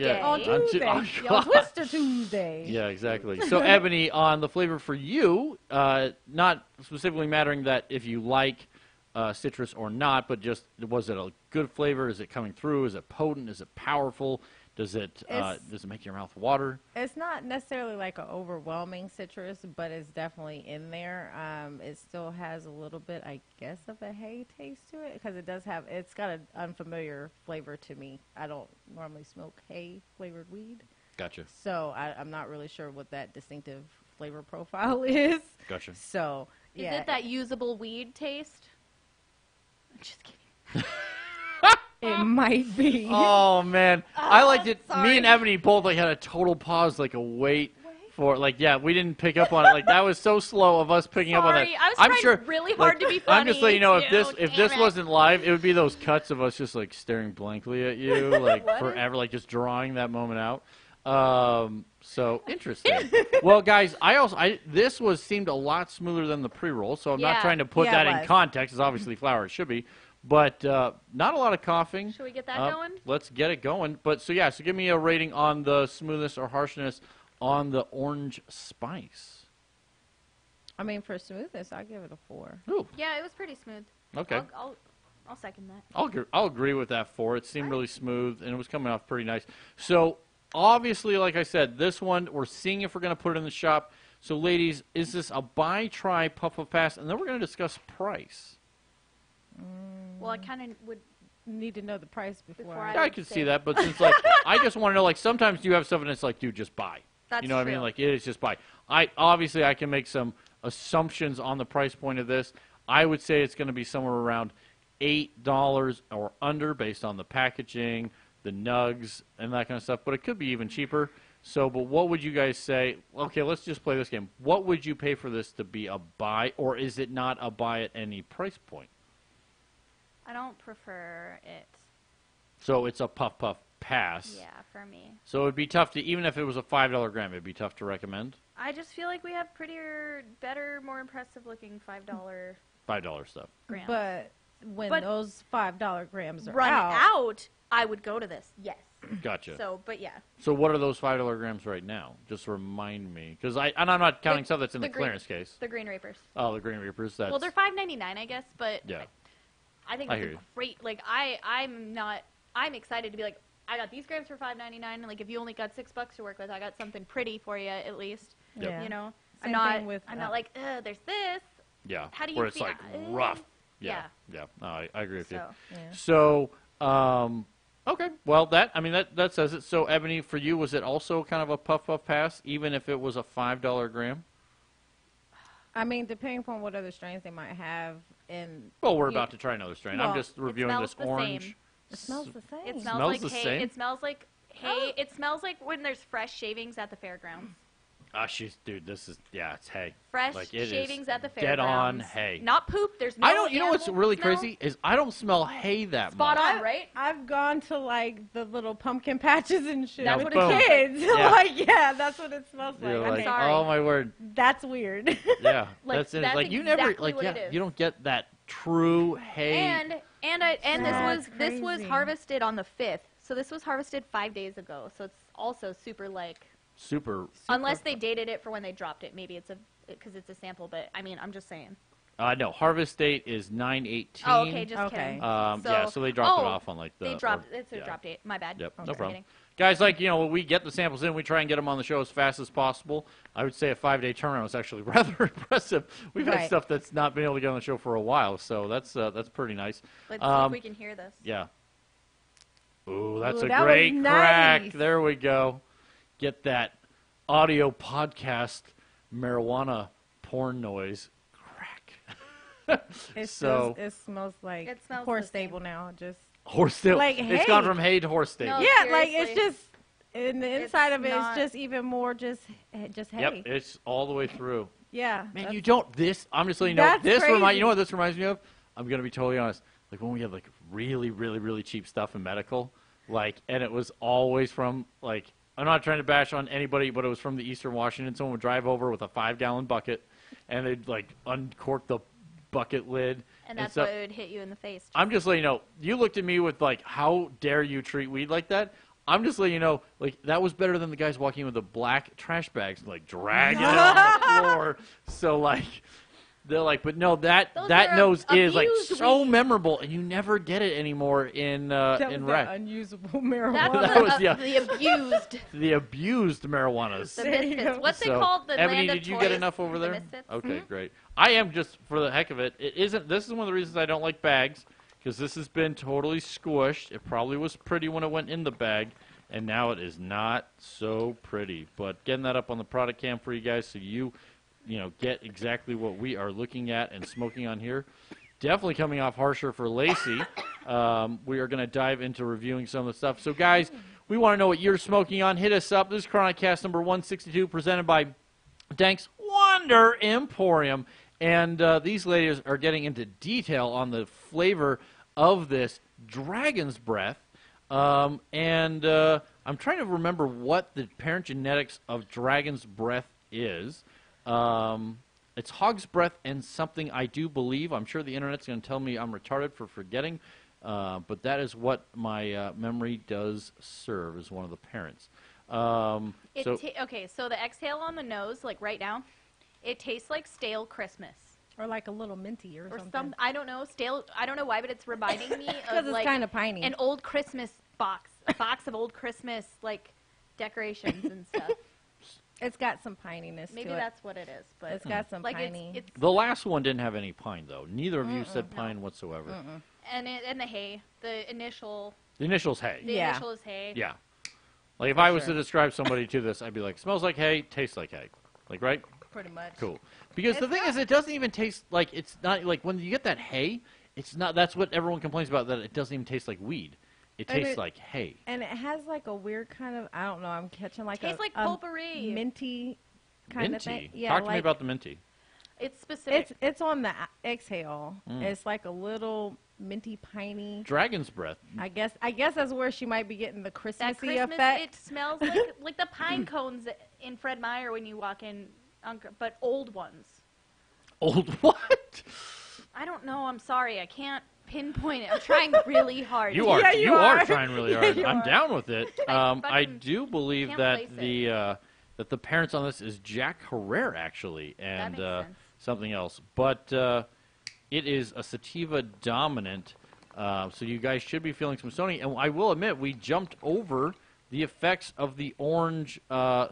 A: yeah.
C: on
A: On Tu-
C: Tuesday.
A: oh,
C: Yo,
A: God.
C: Twister Tuesday.
A: Yeah, exactly. So, Ebony, on the flavor for you, not specifically mattering that if you like citrus or not, but just was it a good flavor? Is it coming through? Is it potent? Is it powerful? Does it make your mouth water?
C: It's not necessarily like an overwhelming citrus, but it's definitely in there. It still has a little bit, I guess, of a hay taste to it because it's got an unfamiliar flavor to me. I don't normally smoke hay flavored weed,
A: Gotcha.
C: so I'm not really sure what that distinctive flavor profile is.
A: Gotcha.
C: So
B: Is
C: yeah,
B: it that usable weed taste? I'm just kidding.
C: it might be.
A: Oh, man. I liked it.
B: sorry.
A: Me and Ebony both had a total pause, like a wait. For we didn't pick up on it. Like that was so slow of us picking up on that.
B: Sorry, I was
A: I'm
B: trying
A: sure,
B: really hard to be funny.
A: I'm just letting you know if
B: too.
A: this
B: Damn it.
A: wasn't live, it would be those cuts of us just like staring blankly at you, like
B: What?
A: forever, like just drawing that moment out. So interesting. Well, guys, this seemed a lot smoother than the pre-roll, so I'm not
B: Yeah.
A: trying to put
C: Yeah,
A: that
C: it
A: in
C: was.
A: context. It's obviously flower, it should be, but not a lot of coughing.
B: Should we get that going?
A: Let's get it going. But so give me a rating on the smoothness or harshness on the orange spice.
C: I mean, for smoothness, I'll give it a 4.
A: Ooh,
B: Yeah, it was pretty smooth.
A: okay.
B: I'll second that.
A: I'll agree with that 4. It seemed really smooth, and it was coming off pretty nice. So, obviously, like I said, this one, we're seeing if we're going to put it in the shop. So, ladies, is this a buy, try, puff, pass? And then we're going to discuss price.
B: Well, I kind of would.
C: Need to know the price before.
B: Before
A: Yeah, I
B: would
A: can
B: say-
A: see that, but since, I just want to know, sometimes you have stuff and it's like, dude, just buy.
B: That's
A: You know what I
B: true.
A: mean? It is just buy. I can make some assumptions on the price point of this. I would say it's going to be somewhere around $8 or under based on the packaging, the nugs, and that kind of stuff. But it could be even cheaper. So, but what would you guys say? Okay, let's just play this game. What would you pay for this to be a buy, or is it not a buy at any price point?
B: I don't prefer it.
A: So it's a puff pass.
B: Yeah, for me.
A: So it would be tough to, even if it was a $5 gram, it'd be tough to recommend.
B: I just feel like we have prettier, better, more impressive looking $5
A: $5 stuff.
B: grams.
C: But when
B: But-
C: those $5 grams are
B: Run
C: out,
B: out, I would go to this. Yes.
A: Gotcha.
B: So, but yeah.
A: So what are those $5 grams right now? Just remind me, because I'm not counting stuff that's in the
B: green-
A: clearance case.
B: The Green Reapers.
A: Oh, the Green Reapers. That's
B: Well, they're $5.99, I guess, but
A: yeah.
B: I think
A: I
B: it's
A: hear
B: a
A: you.
B: great. I'm excited to be like, I got these grams for $5.99, and if you only got $6 to work with, I got something pretty for you at least.
A: Yep.
C: Yeah.
B: You know,
C: Same
B: I'm
C: thing with,
B: not like, there's this.
A: Yeah.
B: How do you
A: Where it's
B: feel?
A: rough. Yeah. Yeah. No, I agree with you.
B: So
C: yeah.
A: So, okay. Well, that says it. So, Ebony, for you, was it also kind of a puff pass, even if it was a $5 gram?
C: I mean, depending upon what other strains they might have, and
A: Well, we're
C: Yeah.
A: about to try another strain.
C: Well,
A: I'm just reviewing
B: smells
A: this
B: the
A: orange.
B: same.
C: it smells the same.
B: it
A: Smells
B: smells like
A: the
B: hay.
A: same?
B: It smells like hay. It smells like when there's fresh shavings at the fairgrounds.
A: Dude, this is, it's hay.
B: Fresh
A: Like, it is
B: shavings at the
A: dead
B: fairgrounds.
A: on hay.
B: Not poop. There's no.
A: I don't, you know what's
B: animal
A: really
B: smell.
A: crazy is I don't smell hay that
B: Spot
A: much.
B: on, right?
C: I've gone to the little pumpkin patches and shit
B: That's
C: with
B: what
C: the
B: it
C: kids.
A: Yeah.
C: That's what it smells like.
A: You're
C: I
A: like,
C: mean,
B: sorry.
A: oh my word.
C: that's weird.
A: Yeah,
B: Like,
A: that's it.
B: that's
A: Like you never,
B: exactly what it is.
A: you don't get that true hay.
B: And
C: That's
B: this was
C: crazy.
B: harvested on the 5th. So this was harvested 5 days ago. So it's also super
A: super.
B: unless they dated it for when they dropped it. Maybe it's because it's a sample. But I mean, I'm just saying.
A: No, harvest date is 9/18.
B: Oh, okay, just
C: Okay.
B: kidding.
A: So they dropped it
B: oh,
A: off on the.
B: They dropped. It's a
A: yeah.
B: drop date. My bad.
A: Yep, no
B: Just
A: problem.
B: kidding.
A: Guys, we get the samples in, we try and get them on the show as fast as possible. I would say a 5-day turnaround is actually rather impressive. We've had
C: Right.
A: stuff that's not been able to get on the show for a while, so that's pretty nice.
B: Let's see if we can hear this.
A: Yeah. Ooh, that's
C: Ooh,
A: a
C: that was
A: great crack.
C: nice.
A: There we go. Get that audio podcast marijuana porn noise. Crack.
C: It
A: So-
C: smells like
B: It smells
C: horse
B: the same.
C: stable now. Just
A: Horse stable.
C: Like
A: It's gone
C: hay.
A: from hay to horse stable.
B: No.
C: yeah, like
B: seriously.
C: it's just in the inside of it is
B: not-
C: just even more just hay.
A: Yep, it's all the way through.
C: Yeah.
A: Man,
C: that's-
A: you don't. I'm just letting you know.
C: That's
A: You know
C: crazy.
A: what this reminds me of? I'm gonna be totally honest. Like when we had really, really, really cheap stuff in medical, and it was always from I'm not trying to bash on anybody, but it was from the Eastern Washington. Someone would drive over with a 5-gallon bucket, and they'd uncork the bucket lid.
B: And that's
A: stuff.
B: what would hit you in the face.
A: I'm just letting you know. You looked at me with how dare you treat weed like that? I'm just letting you know, that was better than the guys walking in with the black trash bags, dragging it on the floor. So they're but no, that
B: Those are
A: nose is
B: abused
A: so
B: weed.
A: memorable, and you never get it anymore in
C: that was
A: rec.
C: the unusable
B: That's
C: marijuana.
A: That was- yeah.
B: the abused.
A: The abused marijuanas.
B: The
C: There you
B: Misfits.
C: go.
B: What's
A: So,
B: it called? The
A: Ebony,
B: Land of
A: did you get
B: Toys?
A: enough over
B: The
A: there?
B: Misfits?
A: Okay, great. I am just for the heck of it. This is one of the reasons I don't like bags, because this has been totally squished. It probably was pretty when it went in the bag, and now it is not so pretty. But getting that up on the product cam for you guys, so you get exactly what we are looking at and smoking on here. Definitely coming off harsher for Lacey. We are going to dive into reviewing some of the stuff. So, guys, we want to know what you're smoking on. Hit us up. This is Chronicast number 162, presented by Danks Wonder Emporium. And these ladies are getting into detail on the flavor of this Dragon's Breath. And I'm trying to remember what the parent genetics of Dragon's Breath is. It's Hog's Breath and something I do believe. I'm sure the Internet's going to tell me I'm retarded for forgetting, but that is what my memory does serve as one of the parents.
B: Okay, so the exhale on the nose, like right now, it tastes like stale Christmas.
C: Or like a little minty or something.
B: I don't know, stale. I don't know why, but it's reminding me of
C: it's
B: like
C: kind of piney.
B: an old Christmas box, a box of old Christmas like decorations and stuff.
C: It's got some pininess
B: Maybe
C: to it.
B: that's what it is, but
C: It's got some
B: like
C: piney.
B: it's
A: The last one didn't have any pine, though. Neither of you said pine whatsoever.
B: and the hay, the initial.
A: The initial's hay.
B: The
C: Yeah.
B: initial is hay.
A: Yeah. Like, if I was to describe somebody to this, I'd be like, smells like hay, tastes like hay. Like, right?
C: Pretty much.
A: Cool. Because the thing is, it doesn't even taste like, it's not, like, when you get that hay, it's not, that's what everyone complains about, that it doesn't even taste like weed. It tastes like hay.
C: And it has like a weird kind of, I don't know, I'm catching like
B: Tastes
C: a
B: like potpourri.
C: minty kind of thing.
A: Minty?
C: Yeah,
A: Talk to
C: like,
A: me about the minty.
B: It's specific.
C: It's on the exhale. It's like a little minty, piney.
A: Dragon's Breath.
C: I guess that's where she might be getting the
B: that
C: Christmassy
B: Christmas.
C: effect.
B: It smells like the pine cones in Fred Meyer when you walk in, but old ones.
A: Old what?
B: I don't know. I'm sorry. I can't pinpoint it. I'm trying really hard.
A: You are.
C: Yeah,
A: you
C: you
A: are
C: are.
A: trying really hard.
C: You
A: I'm
C: are.
A: down with it. I
B: fucking
A: do believe
B: can't
A: that
B: place
A: that the parents on this is Jack Herrera actually, and
B: makes sense.
A: something else. But it is a sativa dominant, so you guys should be feeling some Sony. And I will admit, we jumped over the effects of the orange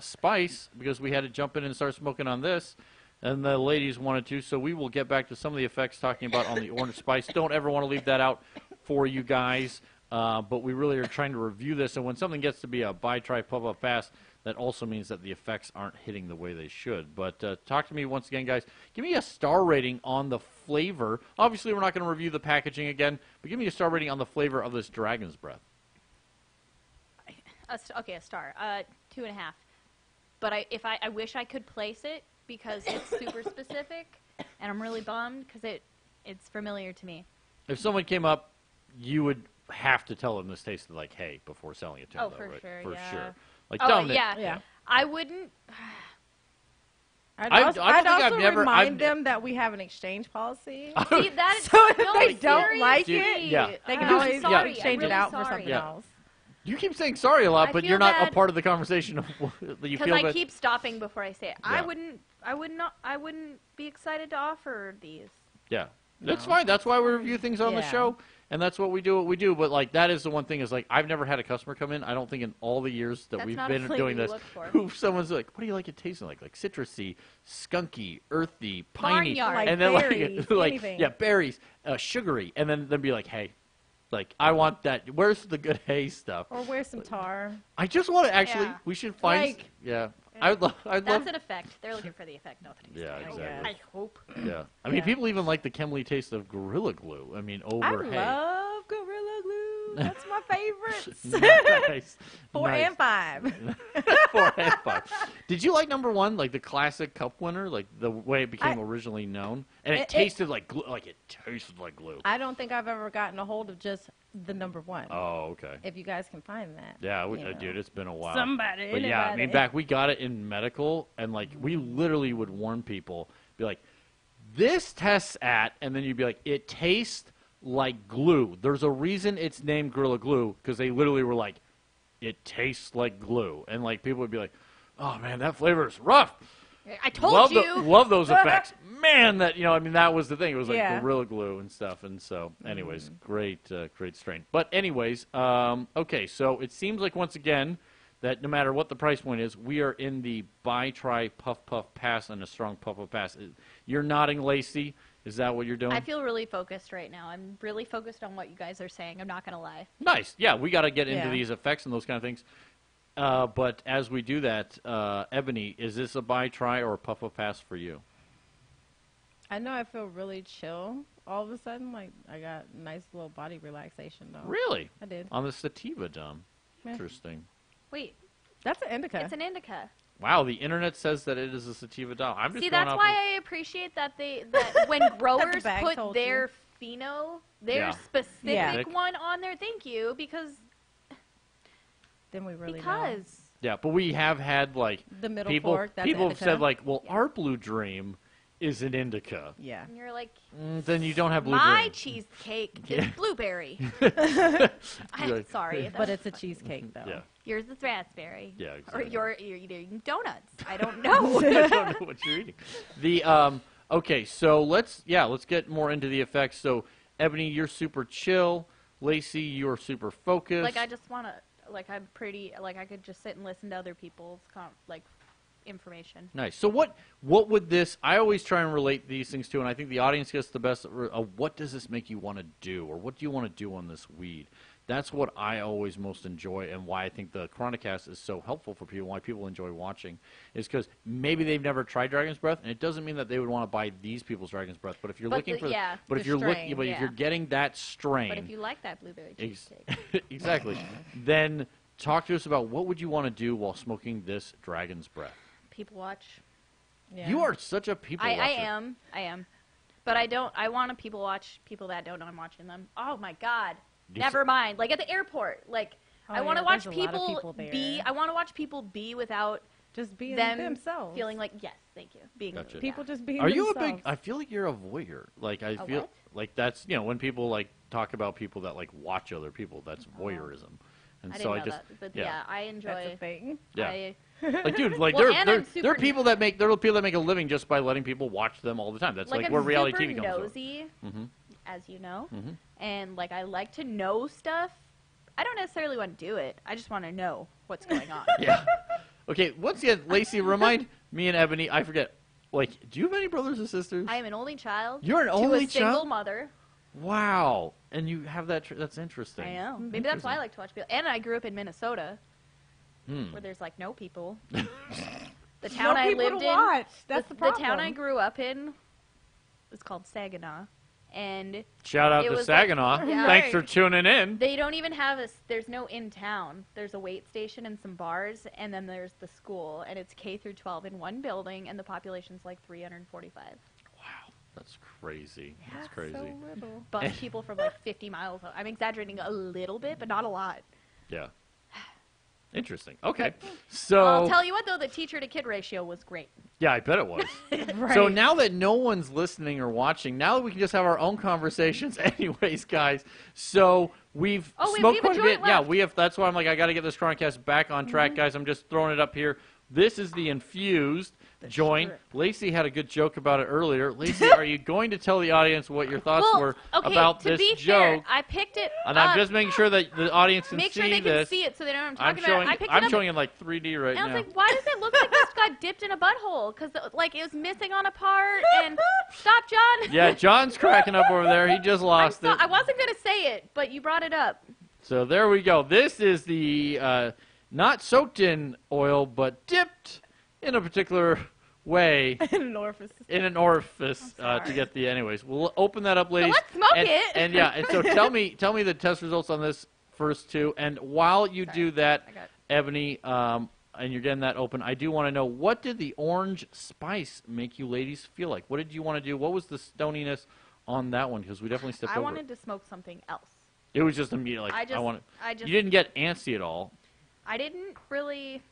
A: spice because we had to jump in and start smoking on this. And the ladies wanted to, so we will get back to some of the effects talking about on the orange spice. Don't ever want to leave that out for you guys, but we really are trying to review this. And when something gets to be a buy, try, puff up, pass, that also means that the effects aren't hitting the way they should. But talk to me once again, guys. Give me a star rating on the flavor. Obviously, we're not going to review the packaging again, but give me a star rating on the flavor of this Dragon's Breath.
B: Okay, a star. 2.5. But I wish I could place it because it's super specific, and I'm really bummed because it's familiar to me.
A: If someone came up, you would have to tell them this tasted like hay before selling it to them,
B: Oh,
A: though,
B: for
A: right?
B: sure,
A: For
B: yeah.
A: sure. Like,
B: Oh,
A: dominant.
B: yeah. I wouldn't.
C: I'd
A: I
C: also,
A: don't think
C: I'd
A: I've
C: also
A: never-
C: remind
A: I've-
C: them that we have an exchange policy.
B: See, that
C: So if
B: no,
C: they don't
B: seriously.
C: like
A: Dude,
C: it,
A: yeah.
C: they can
B: I'm
C: always
B: sorry,
C: exchange
B: I'm
C: it out
B: really
C: for something
B: sorry.
C: else.
A: You keep saying sorry a lot,
B: I
A: but
B: feel
A: you're not a
B: bad.
A: part of the conversation of that you
B: Because
A: feel
B: I
A: bad.
B: keep stopping before I say it.
A: Yeah.
B: I wouldn't be excited to offer these.
A: Yeah. That's fine. That's why we review things on the
C: Yeah.
A: show, and that's what we do. But, like, that is the one thing is, like, I've never had a customer come in, I don't think in all the years that
B: That's
A: we've
B: not a
A: been
B: flavor
A: doing
B: you
A: this,
B: look for.
A: who someone's like, what do you like it tasting like? Like citrusy, skunky, earthy, piney.
B: Barnyard.
C: Like
A: and then,
C: berries,
A: like,
C: anything.
A: yeah, berries, sugary, and then be like, hey, like, I want that. Where's the good hay stuff?
C: Or wear some tar.
A: I just want to actually,
B: Yeah.
A: we should find,
C: Like-
A: yeah. I'd love.
B: That's an effect. They're looking for the effect, not the taste.
A: Yeah,
C: I
A: exactly.
B: I hope.
A: Yeah, I mean,
C: Yeah.
A: people even like the Chemly taste of Gorilla Glue. I mean,
C: I
A: over hay.
C: love Gorilla Glue. That's my favorites.
A: Nice.
C: 4
A: Nice.
C: and 5.
A: 4 and 5. Did you like number 1, like the classic cup winner, like the way it became
C: I-
A: originally known? And it
C: It-
A: tasted like glue. Like it tasted like glue.
C: I don't think I've ever gotten a hold of just the number 1.
A: Oh, okay.
C: If you guys can find that.
A: Yeah,
C: you know.
A: dude, it's been a while.
C: Somebody,
A: But yeah, I mean,
C: anybody.
A: back we got it in medical, and like we literally would warn people, be like, "This tests at," and then you'd be like, "It tastes like glue." There's a reason it's named Gorilla Glue because they literally were like, "It tastes like glue," and like people would be like, "Oh man, that flavor is rough."
B: I told you.
A: Love those effects, man. That I mean, that was the thing. It was like
C: Yeah.
A: Gorilla Glue and stuff. And so, anyways, great strain. But anyways, okay. So it seems like once again that no matter what the price point is, we are in the buy, try, puff, pass, and a strong puff, pass. You're nodding, Lacey. Is that what you're doing?
B: I feel really focused right now. I'm really focused on what you guys are saying. I'm not gonna lie.
A: Nice. Yeah, we got to get into
C: Yeah.
A: these effects and those kind of things. But as we do that, Ebony, is this a buy, try, or a puff, pass for you?
C: I know I feel really chill all of a sudden. Like, I got nice little body relaxation, though.
A: Really?
C: I did.
A: On the sativa dom.
C: Yeah.
A: Interesting.
B: Wait,
C: That's an indica.
B: it's an indica.
A: Wow, the internet says that it is a sativa dom. I'm just
B: See,
A: going
B: that's
A: off
B: why
A: of-
B: I appreciate that that when growers
C: bag
B: put
C: told
B: their pheno, their
A: Yeah.
B: specific
C: Yeah.
B: one on there. Thank you, because
C: then we really know.
B: Because
A: Yeah, but we have had like
C: The middle
A: people.
C: fork, that's
A: People have
C: indica.
A: said like, well,
B: Yeah.
A: our Blue Dream is an indica.
C: Yeah.
B: and you're like,
A: Then you don't have Blue
B: my
A: Dream.
B: cheesecake
A: Yeah.
B: is blueberry. I'm
A: Right.
B: sorry.
C: But it's a cheesecake, though.
A: Yeah.
B: Yours is raspberry.
A: Yeah,
B: Or
A: exactly.
B: you're eating donuts. I don't know.
A: I don't know what you're eating. The okay, so let's get more into the effects. So Ebony, you're super chill. Lacey, you're super focused.
B: Like I just want to, like I'm pretty, like I could just sit and listen to other people's information.
A: Nice. So what would this? I always try and relate these things to, and I think the audience gets the best. What does this make you want to do, or what do you want to do on this weed? That's what I always most enjoy, and why I think the Chronicast is so helpful for people. Why people enjoy watching is because maybe they've never tried Dragon's Breath, and it doesn't mean that they would want to buy these people's Dragon's Breath. But if you're looking for, but if
C: the
A: you're looking,
C: strain,
A: but if
B: yeah.
A: you're getting that strain,
B: But if you like that blueberry
A: Ex-
B: cheesecake,
A: exactly, then talk to us about what would you want to do while smoking this Dragon's Breath.
B: people watch.
C: Yeah.
A: You are such a people watcher.
B: I am. But I want to people watch people that don't know I'm watching them. Oh my God.
A: You
B: Never mind. Like at the airport. Like
C: Oh,
B: I want to
C: yeah,
B: watch
C: there's a lot of
B: people
C: people there.
B: be. I want to watch people be without
C: just being
B: them
C: themselves.
B: feeling like yes, thank you. Being
A: Gotcha.
C: people just being
A: Are you a
C: themselves.
A: big? I feel like you're a voyeur. Like I
B: A
A: feel
B: what?
A: like that's when people like talk about people that like watch other people. That's voyeurism. And
B: I
A: so
B: didn't know
A: just
B: that. But
A: yeah.
B: yeah, I
C: That's
B: enjoy.
C: a thing.
A: Yeah.
B: I,
A: like dude, like
B: Well,
A: there
B: and I'm
A: are
B: super-
A: people that make a living just by letting people watch them all the time. That's like
B: I'm
A: where reality
B: super
A: TV comes from.
B: nosy,
A: Mhm.
B: as you know,
A: Mhm.
B: and like I like to know stuff. I don't necessarily want to do it. I just want to know what's going on.
A: Yeah. Okay. Once again, Lacey, remind me and Ebony. I forget. Like, do you have any brothers or sisters?
B: I am an only child.
A: You're an
B: to
A: only
B: a single
A: child?
B: mother.
A: Wow. And you have that. That's interesting.
B: I know. Maybe that's why I like to watch people. And I grew up in Minnesota,
A: Hmm.
B: where there's like no people. The
C: No
B: town I
C: people
B: lived
C: to
B: in.
C: watch. That's the
B: the
C: problem.
B: town I grew up in was called Saginaw, and
A: Shout out
B: It
A: to
B: was like-
A: Saginaw.
B: Yeah.
A: Thanks for tuning in.
B: they don't even have a. There's no in town. There's a wait station and some bars, and then there's the school, and it's K through 12 in one building, and the population's like 345.
A: Wow. That's crazy. That's
C: So
A: crazy.
C: little.
B: Bus people from like 50 miles. I'm exaggerating a little bit, but not a lot.
A: Yeah. Interesting. Okay. So
B: I'll tell you what, though, the teacher to kid ratio was great.
A: yeah, I bet it was.
C: Right.
A: So now that no one's listening or watching, now that we can just have our own conversations, anyways, guys. So we've
B: Oh, wait,
A: smoked
B: we have a
A: quite a
B: joint
A: bit. Yeah,
B: left.
A: we have. That's why I'm like, I got to get this Chronicast back on track, guys. I'm just throwing it up here. This is the Infused joint.
C: Strip.
A: Lacey had a good joke about it earlier. Lacey, are you going to tell the audience what your thoughts
B: Well,
A: were
B: okay,
A: about
B: to
A: this
B: be
A: joke?
B: fair, I picked it
A: And
B: up.
A: I'm just making sure that the audience can
B: Make
A: see
B: sure they
A: this.
B: can see it so they know what I'm
A: I'm
B: talking
A: showing.
B: about. I picked
A: I'm
B: it up,
A: showing in like 3D right
B: and I
A: now.
B: was like, why does it look like this got dipped in a butthole? Because like it was missing on a part. And stop, John.
A: Yeah, John's cracking up over there. He just lost it.
B: I wasn't gonna say it, but you brought it up.
A: So there we go. This is the not soaked in oil, but dipped in a particular way
C: An orifice.
A: in an orifice to get the. Anyways, we'll open that up, ladies.
B: let's smoke
A: and,
B: it.
A: And yeah, and so tell me the test results on this first two. And while you do that,
B: I got-
A: Ebony, and you're getting that open, I do want to know, what did the orange spice make you ladies feel like? What did you want to do? What was the stoniness on that one? Because we definitely stepped
B: I
A: over
B: wanted
A: it.
B: to smoke something else.
A: It was just immediate. Like
B: I just,
A: want.
B: I just,
A: You didn't get antsy at all.
B: I didn't really.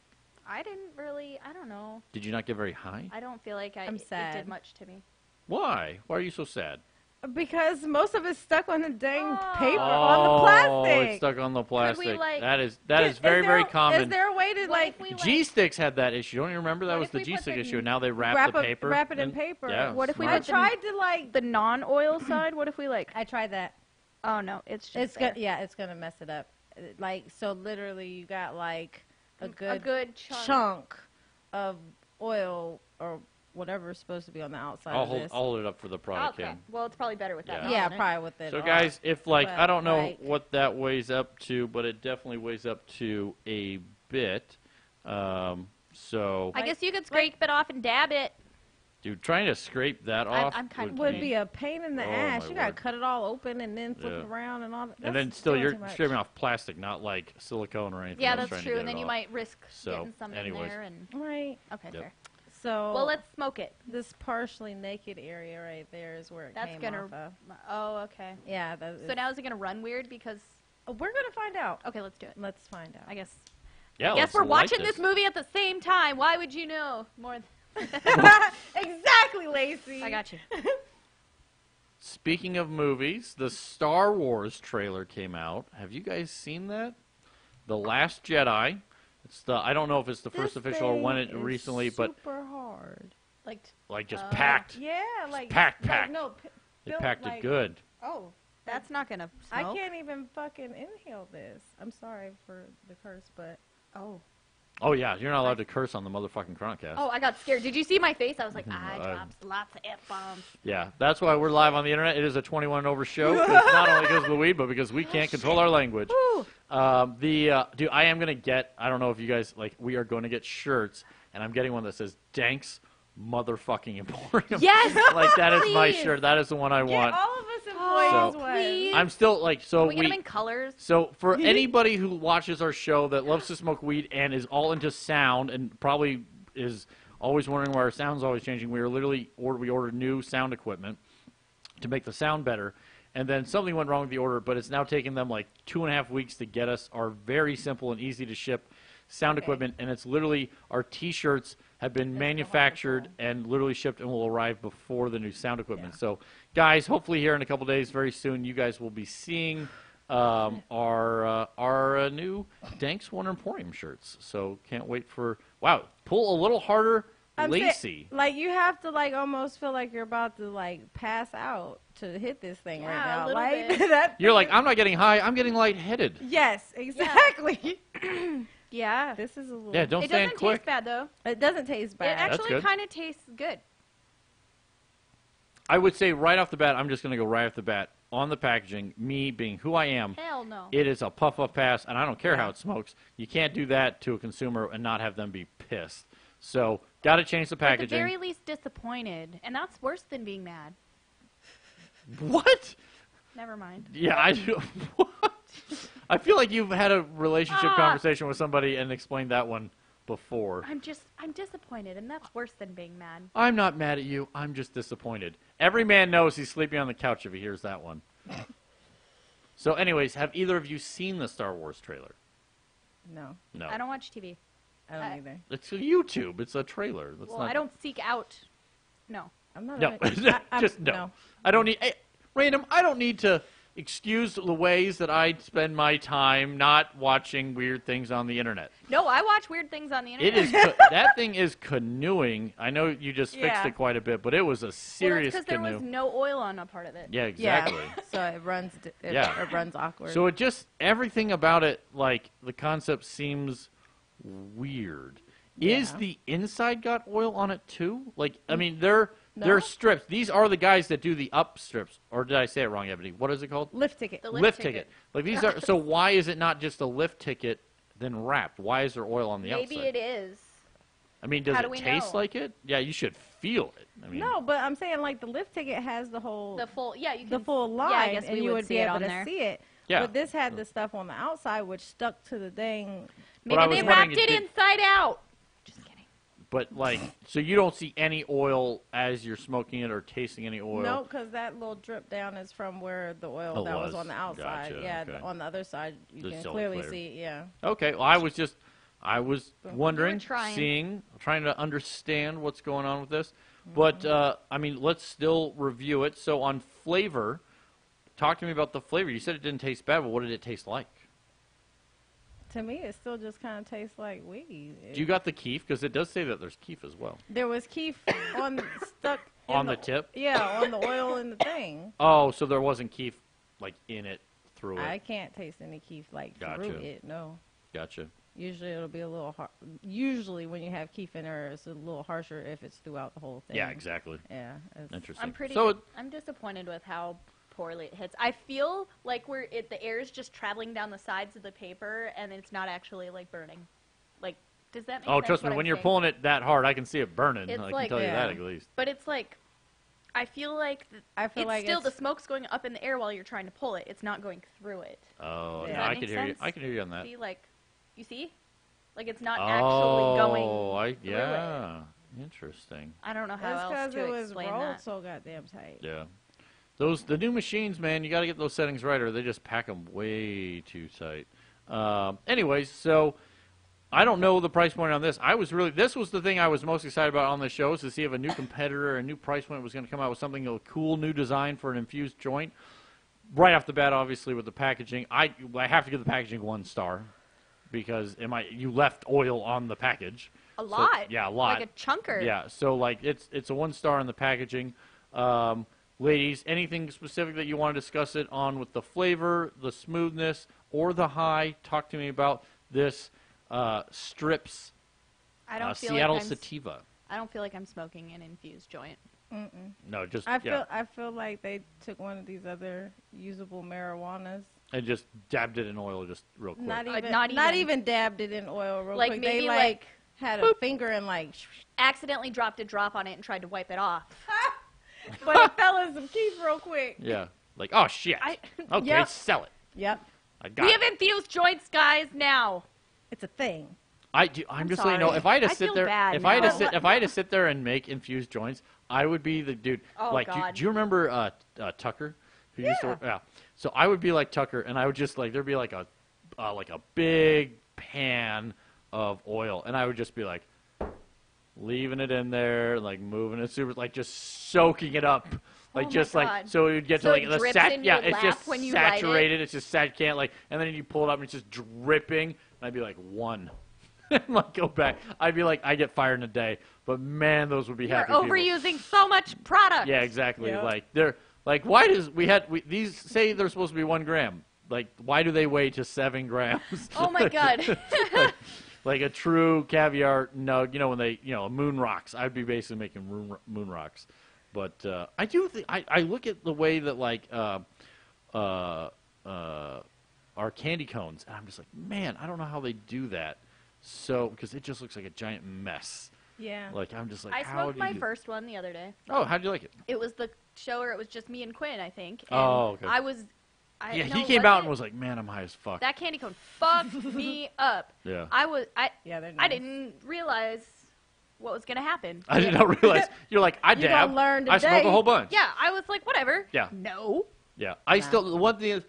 B: I don't know.
A: Did you not get very high?
B: I don't feel like
C: I'm
B: it
C: sad.
B: did much to me.
A: Why? Why are you so sad?
C: Because most of it's stuck on the dang
B: Oh.
C: paper, on the plastic.
A: it's stuck on the plastic.
B: like-
A: that is
C: Is
A: very
C: there-
A: very
C: Is
A: common.
C: there a way to
B: What
C: like
B: if we, like,
A: G Sticks had that issue. Don't you remember that
C: What
A: was
C: if
A: the
C: we
A: G
C: put
A: Stick
C: the-
A: issue? And now they wrap the paper.
C: wrap it in paper?
A: Yeah,
B: What if we
A: smart.
C: I
B: put the-
C: tried to like.
B: the non-oil side? What if we like?
C: I tried that.
B: Oh no, it's just
C: It's
B: there.
C: good. Yeah, it's gonna mess it up. Like so, literally, you got like a good
B: chunk.
C: of oil or whatever is supposed to be on the outside
A: I'll
C: of
A: hold
C: this.
A: I'll hold it up for the product
B: Okay.
A: cam.
B: Well, it's probably better with that.
A: Yeah.
C: Yeah,
B: on it.
C: probably with it.
A: So
C: all.
A: guys, if like
C: But,
A: I don't know
C: like-
A: what that weighs up to, but it definitely weighs up to a bit. So,
B: I guess you could scrape it off and dab it.
A: dude, trying to scrape that off
B: I'm kind of
C: would be a pain in the
A: Oh,
C: ass.
A: my
C: You gotta
A: word.
C: cut it all open and then flip
A: Yeah.
C: it around and all that.
A: and then
C: That's
A: still
C: doing
A: you're
C: too much.
A: scraping off plastic, not like silicone or anything.
B: Yeah,
A: else
B: that's
A: trying to
B: true.
A: get
B: And then
A: it
B: you
A: off.
B: might risk
A: So,
B: getting something
A: anyways.
B: there. And
C: Right.
B: okay,
A: Yep.
B: fair.
C: So
B: Well, let's smoke it.
C: this partially naked area right there is where it
B: That's
C: came
B: gonna.
C: off of.
B: Oh, okay.
C: Yeah. That
B: So now is it gonna run weird because?
C: we're gonna find out.
B: Okay, let's do it.
C: Let's find out.
B: I guess.
A: Yeah,
B: Guess
A: let's
B: we're
A: light
B: watching this movie at the same time. Why would you know more?
C: Exactly, Lacey.
B: I got you.
A: Speaking of movies, the Star Wars trailer came out. Have you guys seen that? The Last Jedi. It's the I don't know if it's the first official or when it recently, but
C: super hard.
A: like just packed.
C: Yeah, like
A: packed.
C: Like, no,
A: They packed it good.
C: Oh,
B: That's not gonna
C: I
B: smoke.
C: can't even fucking inhale this. I'm sorry for the curse, but
A: Oh yeah, you're not allowed to curse on the motherfucking Chronicast.
B: Oh, I got scared. Did you see my face? I was like,
A: Mm-hmm.
B: I dropped lots of F-bombs.
A: Yeah, that's why we're live on the internet. It is a 21 and over show. 'Cause not only because of the weed, but because we can't control our language. Dude, I am gonna get. I don't know if you guys like. We are going to get shirts, and I'm getting one that says Danks motherfucking Emporium.
B: Yes,
A: Like that is my
B: please.
A: shirt. That is the one I want.
C: all of us employees
A: So-
C: one.
B: please.
A: I'm still like so
B: Can we get them in colors?
A: So for anybody who watches our show that loves to smoke weed and is all into sound and probably is always wondering why our sound's always changing, we ordered new sound equipment to make the sound better, and then something went wrong with the order, but it's now taken them like 2.5 weeks to get us our very simple and easy to ship sound equipment, and it's literally our T-shirts have been manufactured and literally shipped and will arrive before the new sound equipment. So, guys, hopefully here in a couple days, very soon, you guys will be seeing our new Danks One Emporium shirts. So, can't wait for pull a little harder, Lacey.
C: Like you have to like almost feel like you're about to like pass out to hit this thing right
B: Yeah, a
C: now.
B: little
C: Like
B: bit.
C: that.
A: You're like, I'm not getting high, I'm getting lightheaded.
C: Yes, exactly.
B: Yeah.
C: This is a little.
A: Yeah, don't
B: It
A: stand
B: doesn't
A: quick.
B: taste bad though.
C: It doesn't taste
B: It
C: bad.
B: actually
A: good.
B: kind of tastes good.
A: I would say right off the bat, I'm just going to go right off the bat on the packaging, me being who I am.
B: Hell no.
A: It is a puff up pass, and I don't care how it smokes. You can't do that to a consumer and not have them be pissed. So, got to change the
B: At the
A: packaging.
B: very least, disappointed, and that's worse than being mad.
A: What?
B: Never mind.
A: Yeah, I do. What? I feel like you've had a relationship conversation with somebody and explained that one before.
B: I'm disappointed, and that's worse than being mad.
A: I'm not mad at you. I'm just disappointed. Every man knows he's sleeping on the couch if he hears that one. So, anyways, have either of you seen the Star Wars trailer?
C: No,
A: No.
B: I don't watch TV.
C: I don't either.
A: It's a YouTube. It's a trailer. That's
B: Well,
A: not...
B: I don't seek out. No.
C: I'm not.
A: No.
C: I'm-
A: Just no. I don't need... Hey, random, I don't need to excuse the ways that I spend my time not watching weird things on the internet.
B: No, I watch weird things on the internet.
A: It is that thing is canoeing. I know you just fixed
C: Yeah.
A: it quite a bit, but it was a serious
B: because there
A: canoe.
B: was no oil on a part of it.
A: Yeah, exactly.
C: Yeah. So it runs.
A: Yeah.
C: It runs awkward.
A: So it just everything about it, like the concept seems weird. Is
C: Yeah.
A: the inside got oil on it too? Like, I mean, they're
C: No.
A: strips. These are the guys that do the up strips, or did I say it wrong, Ebony? What is it called?
C: lift ticket.
B: The
A: Lift ticket. Like these are. So why is it not just a lift ticket then wrapped? Why is there oil on the
B: Maybe
A: outside?
B: it is.
A: I mean, does
B: How
A: it
B: do we
A: taste
B: know?
A: like it? Yeah, you should feel it. I mean,
C: No, but I'm saying like the lift ticket has the whole
B: The full, yeah, you can.
C: the full line,
B: Yeah, I guess
C: and
B: we
C: you
B: would
C: would
B: see
C: be
B: it
C: able
B: on
C: to
B: there.
C: see it.
A: Yeah.
C: But this had the stuff on the outside, which stuck to the dang.
A: But I
B: Maybe
A: was
B: they
A: wondering
B: wrapped
A: if
B: it
A: did-
B: inside out. Just kidding.
A: But like, so you don't see any oil as you're smoking it or tasting any oil.
C: No, because that little drip down is from where the oil
A: Oh,
C: that was
A: was.
C: on the outside.
A: Gotcha,
C: Yeah,
A: okay.
C: on the other side you
A: It's
C: can
A: still
C: clearly
A: clear.
C: see. Yeah.
A: Okay, well, I was wondering,
B: trying.
A: trying to understand what's going on with this.
C: Mm-hmm.
A: But, I mean, let's still review it. So on flavor, talk to me about the flavor. You said it didn't taste bad, but what did it taste like?
C: To me, it still just kind of tastes like weed.
A: Do you got the keef? Because it does say that there's keef as well.
C: There was keef on stuck in
A: On the tip?
C: Yeah, on the oil in the thing.
A: Oh, so there wasn't keef, like, in it, through it.
C: I can't taste any keef like
A: Gotcha.
C: through it. No.
A: Gotcha.
C: Usually it'll be a little hard. Usually when you have keef in there, it's a little harsher if it's throughout the whole thing.
A: Yeah, exactly.
C: Yeah. It's,
A: Interesting.
B: I'm disappointed with how poorly it hits. I feel like the air is just traveling down the sides of the paper, and it's not actually like burning. Like, does that make sense?
A: Oh, trust me,
B: what
A: when
B: I'm
A: you're
B: saying?
A: pulling it that hard, I can see it burning.
B: It's
A: I can
B: like-
A: tell you
C: Yeah.
A: that at least.
B: But it's like, I feel like
C: I feel
B: it's
C: like
B: still
C: it's,
B: the smoke's going up in the air while you're trying to pull it. It's not going through it.
A: Oh,
C: Does
A: no,
C: that
A: I
B: make
A: can hear you.
B: sense?
A: I can hear you on that.
B: See, like, you see, like it's not actually going. through
A: yeah. Interesting.
B: I don't know how
C: That's
B: else
C: because
B: to
C: it was
B: explain
C: rolled
B: that.
C: so goddamn tight.
A: Yeah. The new machines, man, you got to get those settings right, or they just pack them way too tight. Anyways, so I don't know the price point on this. This was the thing I was most excited about on the show, is to see if a new competitor, a new price point was going to come out with something, a cool new design for an infused joint. Right off the bat, obviously, with the packaging, I have to give the packaging 1 star because you left oil on the package.
B: A lot.
A: So, yeah, a lot.
B: Like a chunker.
A: Yeah, so like it's a 1 star in the packaging. Ladies, anything specific that you want to discuss it on with the flavor, the smoothness, or the high? Talk to me about this Stryps
B: I don't feel
A: Seattle
B: like
A: Sativa.
B: I don't feel like I'm smoking an infused joint.
A: No, just
C: I feel like they took one of these other usable marijuanas
A: and just dabbed it in oil just real quick.
C: not even dabbed it in oil real
B: Like
C: quick.
B: maybe
C: They
B: like
C: had a finger and
B: accidentally dropped a drop on it and tried to wipe it off.
C: but it fell in some keys real quick.
A: Yeah, like oh shit. Okay,
C: Yep.
A: sell it.
C: Yep,
A: I got
B: We
A: it.
B: have infused joints, guys, now.
C: it's a thing.
A: I'm
B: I'm
A: just letting you know,
B: sorry.
A: if I had to
B: I
A: sit
B: feel
A: there,
B: bad
A: if I had
B: now.
A: to sit there and make infused joints, I would be the dude.
B: Oh,
A: like,
B: God.
A: do you remember Tucker? Who used to work? Yeah. So I would be like Tucker, and I would just there'd be like a big pan of oil, and I would just be like leaving it in there, like moving it super, like just soaking it up. Like
B: Oh my
A: just
B: God.
A: so it would get
B: So
A: to
B: it
A: like the
B: drips
A: sat,
B: in
A: yeah,
B: your
A: it's
B: lap
A: just
B: when you light it?
A: saturated. It's just can't and then you pull it up and it's just dripping, and I'd be like 1. Like go back. I'd be like I get fired in a day, but man, those would be
B: You're
A: happy people.
B: overusing so much product.
A: Yeah, exactly.
C: Yep.
A: Like they're like why does these say they're supposed to be 1 gram? Like why do they weigh to 7 grams?
B: Oh my God.
A: Like a true caviar nug, when they, moon rocks. I'd be basically making moon rocks. But I do think I look at the way that like our candy cones, and I'm just like, man, I don't know how they do that. So because it just looks like a giant mess.
C: Yeah.
A: Like I'm just like,
B: I
A: how
B: smoked
A: do
B: my
A: you...
B: first one the other day.
A: Oh, how'd you like it?
B: It was the show where it was just me and Quinn, I think. And
A: Oh, okay.
B: no,
A: he came out and was like, man, I'm high as fuck.
B: that candy cone fucked me up.
A: Yeah.
C: Yeah, they're
B: I
C: nice.
B: didn't realize what was gonna happen.
A: I did not realize. You're like, I
C: You
A: dab.
C: gonna learn
A: I smoke
C: today.
A: a whole bunch.
B: Yeah, I was like, whatever.
A: Yeah.
B: No.
A: Yeah. The one thing is,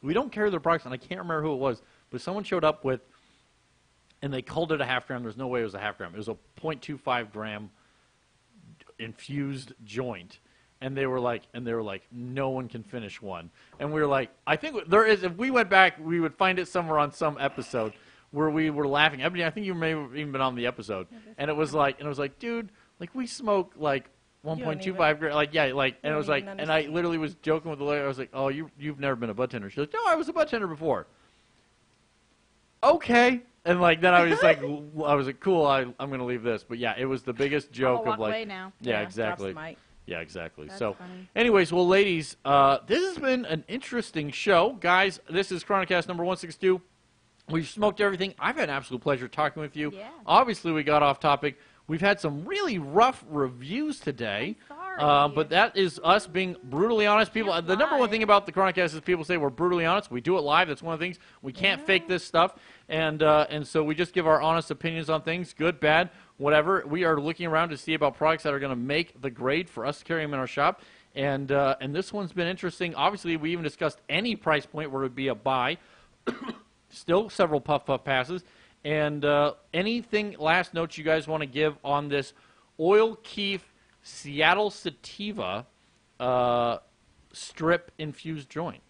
A: we don't carry their products, and I can't remember who it was, but someone showed up with, and they called it a half gram. There's no way it was a half gram. It was a 0.25 gram infused joint. And they were like, no one can finish one. And we were like, I think there is. If we went back, we would find it somewhere on some episode where we were laughing. Ebony, I think you may have even been on the episode. And it was like, dude, like we smoke like 1.25 grams. Like, yeah, like, and it was like, and I literally was joking with the lady. I was like, oh, you've never been a Budtender. She's like, no, I was a Budtender before. Okay. And like then I was like, cool. I'm gonna leave this. But yeah, it was the biggest joke
B: I'll walk
A: of like,
B: away now.
A: yeah,
C: Drops the
A: exactly.
C: mic.
A: Yeah, exactly.
B: That's
A: So,
B: funny.
A: anyways, well, ladies, this has been an interesting show. Guys, this is Chronicast number 162. We've smoked everything. I've had an absolute pleasure talking with you.
B: Yeah.
A: Obviously, we got off topic. We've had some really rough reviews today.
B: I'm sorry.
A: But that is us being brutally honest. People,
B: Can't
A: the number one
B: lie.
A: thing about the Chronicast is people say we're brutally honest. We do it live. That's one of the things. We can't fake this stuff. And so we just give our honest opinions on things, good, bad, whatever. We are looking around to see about products that are going to make the grade for us to carry them in our shop. And this one's been interesting. Obviously, we even discussed any price point where it would be a buy. Still several puff passes. And anything, last notes you guys want to give on this Oil Keef Seattle Sativa strip infused joint?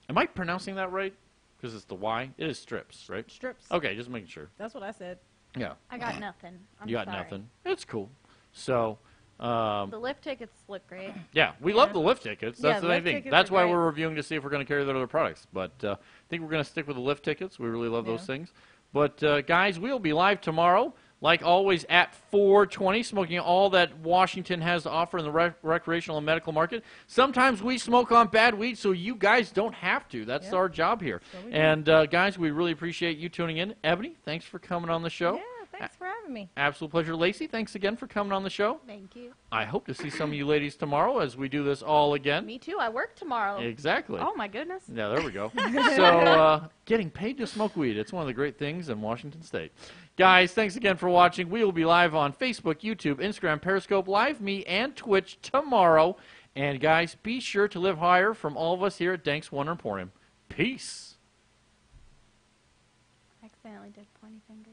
A: Am I pronouncing that right? Because it's the Y. It is Stryps, right?
C: Stryps.
A: Okay, just making sure.
C: That's what I said.
A: Yeah.
B: I got nothing.
A: You got
B: sorry.
A: nothing. It's cool. So,
B: The lift tickets look great.
A: yeah, we love the lift tickets.
C: Yeah,
A: That's
C: the
A: the main
C: lift
A: thing.
C: tickets
A: That's
C: are
A: why
C: great.
A: we're reviewing to see if we're going to carry their other products. But I think we're going to stick with the lift tickets. We really love those
C: Yeah.
A: things. But, guys, we'll be live tomorrow, like always, at 4:20, smoking all that Washington has to offer in the recreational and medical market. Sometimes we smoke on bad weed, so you guys don't have to. That's
C: Yep.
A: our job here.
C: So we do.
A: And, guys, we really appreciate you tuning in. Ebony, thanks for coming on the show.
C: Yeah, thanks for having me.
A: Absolute pleasure. Lacey, thanks again for coming on the show.
B: Thank you.
A: I hope to see some of you ladies tomorrow as we do this all again.
B: Me too. I work tomorrow.
A: Exactly.
B: Oh my goodness.
A: Yeah, there we go. So, getting paid to smoke weed, it's one of the great things in Washington State. Guys, thanks again for watching. We will be live on Facebook, YouTube, Instagram, Periscope, Live Me, and Twitch tomorrow. And, guys, be sure to live higher from all of us here at Danks Emporium. Peace.
B: Excellent. accidentally did pointy finger.